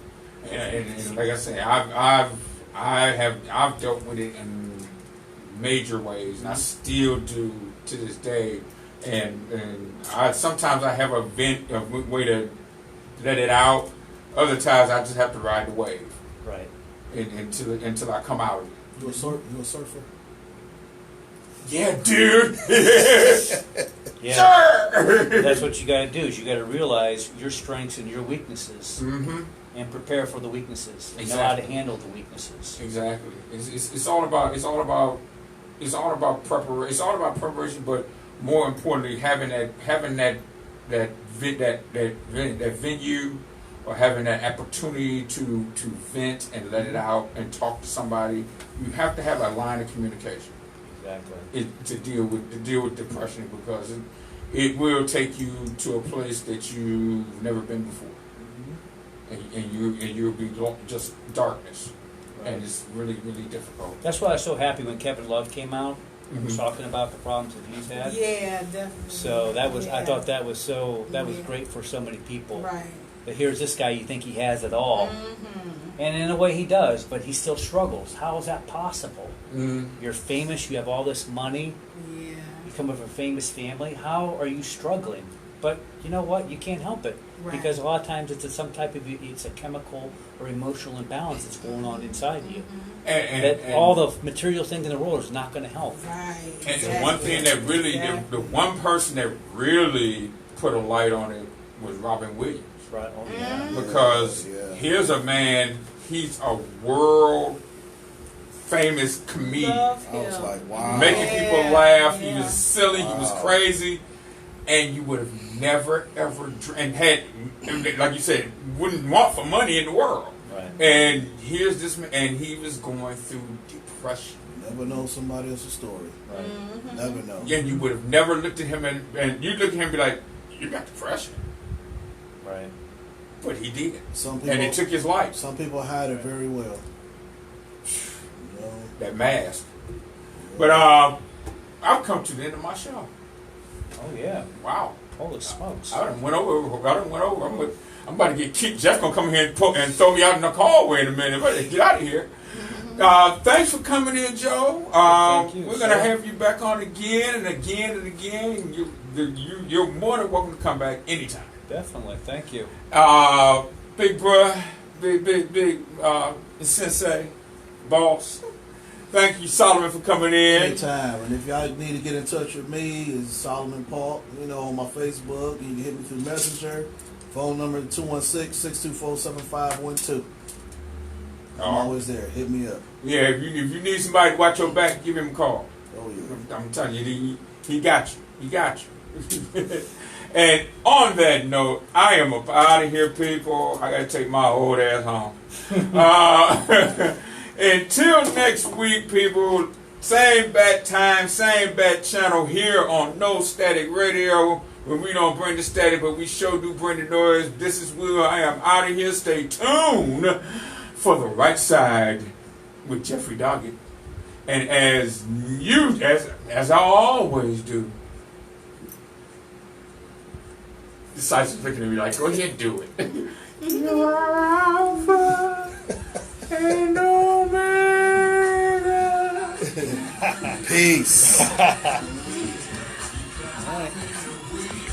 [SPEAKER 1] And like I say, I've dealt with it in major ways, and I still do to this day. And sometimes I have a way to let it out. Other times I just have to ride the wave
[SPEAKER 4] Right.
[SPEAKER 1] until I come out of it.
[SPEAKER 2] You a surfer?
[SPEAKER 1] Yeah, dude.
[SPEAKER 4] Yeah.
[SPEAKER 1] Sure.
[SPEAKER 4] That's what you got to do. Is you got to realize your strengths and your weaknesses,
[SPEAKER 1] Mm-hmm.
[SPEAKER 4] and prepare for the weaknesses. And know how to
[SPEAKER 1] Exactly.
[SPEAKER 4] handle the weaknesses.
[SPEAKER 1] Exactly. It's all about preparation. It's all about preparation, but more importantly, having that venue, or having that opportunity to vent and let it out and talk to somebody. You have to have a line of communication
[SPEAKER 4] Exactly.
[SPEAKER 1] to deal with depression, because it will take you to a place that you've never been before, and you'll be just darkness, and it's really difficult.
[SPEAKER 4] That's why I was so happy when Kevin Love came out and was
[SPEAKER 1] Mhm.
[SPEAKER 4] talking about the problems that he's had.
[SPEAKER 3] Yeah, definitely.
[SPEAKER 4] So that was, I
[SPEAKER 3] Yeah.
[SPEAKER 4] thought that was
[SPEAKER 3] Yeah.
[SPEAKER 4] great for so many people.
[SPEAKER 3] Right.
[SPEAKER 4] But here's this guy, you think he has it all,
[SPEAKER 3] Mm-hmm.
[SPEAKER 4] and in a way he does, but he still struggles. How is that possible?
[SPEAKER 1] Mm.
[SPEAKER 4] You're famous, you have all this money,
[SPEAKER 3] Yeah.
[SPEAKER 4] you come from a famous family. How are you struggling? But you know what? You can't help it.
[SPEAKER 3] Right.
[SPEAKER 4] Because a lot of times it's a chemical or emotional imbalance that's going on inside you.
[SPEAKER 1] And
[SPEAKER 4] All the material things in the world is not going to help.
[SPEAKER 3] Right.
[SPEAKER 1] And the one thing that really, the one person that really put a light on it was Robin Williams.
[SPEAKER 4] Right? Oh, yeah.
[SPEAKER 1] Because
[SPEAKER 2] Yeah.
[SPEAKER 1] here's a man, he's a world famous comedian.
[SPEAKER 3] Love
[SPEAKER 2] I was
[SPEAKER 3] him.
[SPEAKER 2] like, wow.
[SPEAKER 1] Making
[SPEAKER 3] Yeah,
[SPEAKER 1] people laugh. He
[SPEAKER 3] yeah.
[SPEAKER 1] was silly, he was
[SPEAKER 2] Wow.
[SPEAKER 1] crazy. And you would have never, ever, and had, like you said, wouldn't want for money in the world.
[SPEAKER 4] Right.
[SPEAKER 1] And here's this man, and he was going through depression.
[SPEAKER 2] Never know somebody else's story.
[SPEAKER 4] Right.
[SPEAKER 3] Mm-hmm.
[SPEAKER 2] Never know.
[SPEAKER 1] And you would have never looked at him, and you look at him and be like, you got depression.
[SPEAKER 4] Right.
[SPEAKER 1] But he did.
[SPEAKER 2] Some people,
[SPEAKER 1] And it took his life.
[SPEAKER 2] some people hide it very well. You know,
[SPEAKER 1] That mask. But I've come to the end of my show.
[SPEAKER 4] Oh yeah.
[SPEAKER 1] Wow.
[SPEAKER 4] Holy smokes.
[SPEAKER 1] I done went over. I'm about to get kicked. Jeff's gonna come here and throw me out in the hallway in a minute. But get out of here. Thanks for coming in, Joe.
[SPEAKER 4] Thank you,
[SPEAKER 1] We're gonna
[SPEAKER 4] sir.
[SPEAKER 1] have you back on again and again and again. You're more than welcome to come back anytime.
[SPEAKER 4] Definitely. Thank you.
[SPEAKER 1] Big bruh, big sensei, boss. Thank you, Solomon, for coming in.
[SPEAKER 2] anytime. And if y'all need to get in touch with me, it's Solomon Park. You know, on my Facebook. You can hit me through Messenger. Phone number 216-624-7512. I'm always there. Hit me up.
[SPEAKER 1] Yeah, if you need somebody to watch your back, give him a call.
[SPEAKER 2] Oh yeah.
[SPEAKER 1] I'm telling you, he got you. He got you. And on that note, I am up out of here, people. I gotta take my old ass home. Until next week, people. Same bat time, same bat channel here on No Static Radio. When we don't bring the static, but we sure do bring the noise. This is Will. I am out of here. Stay tuned for the right side with Jeffrey Doggett. And as I always do, the Sison's looking at me like, go ahead, do it. You are Alpha and Omega.
[SPEAKER 2] Peace.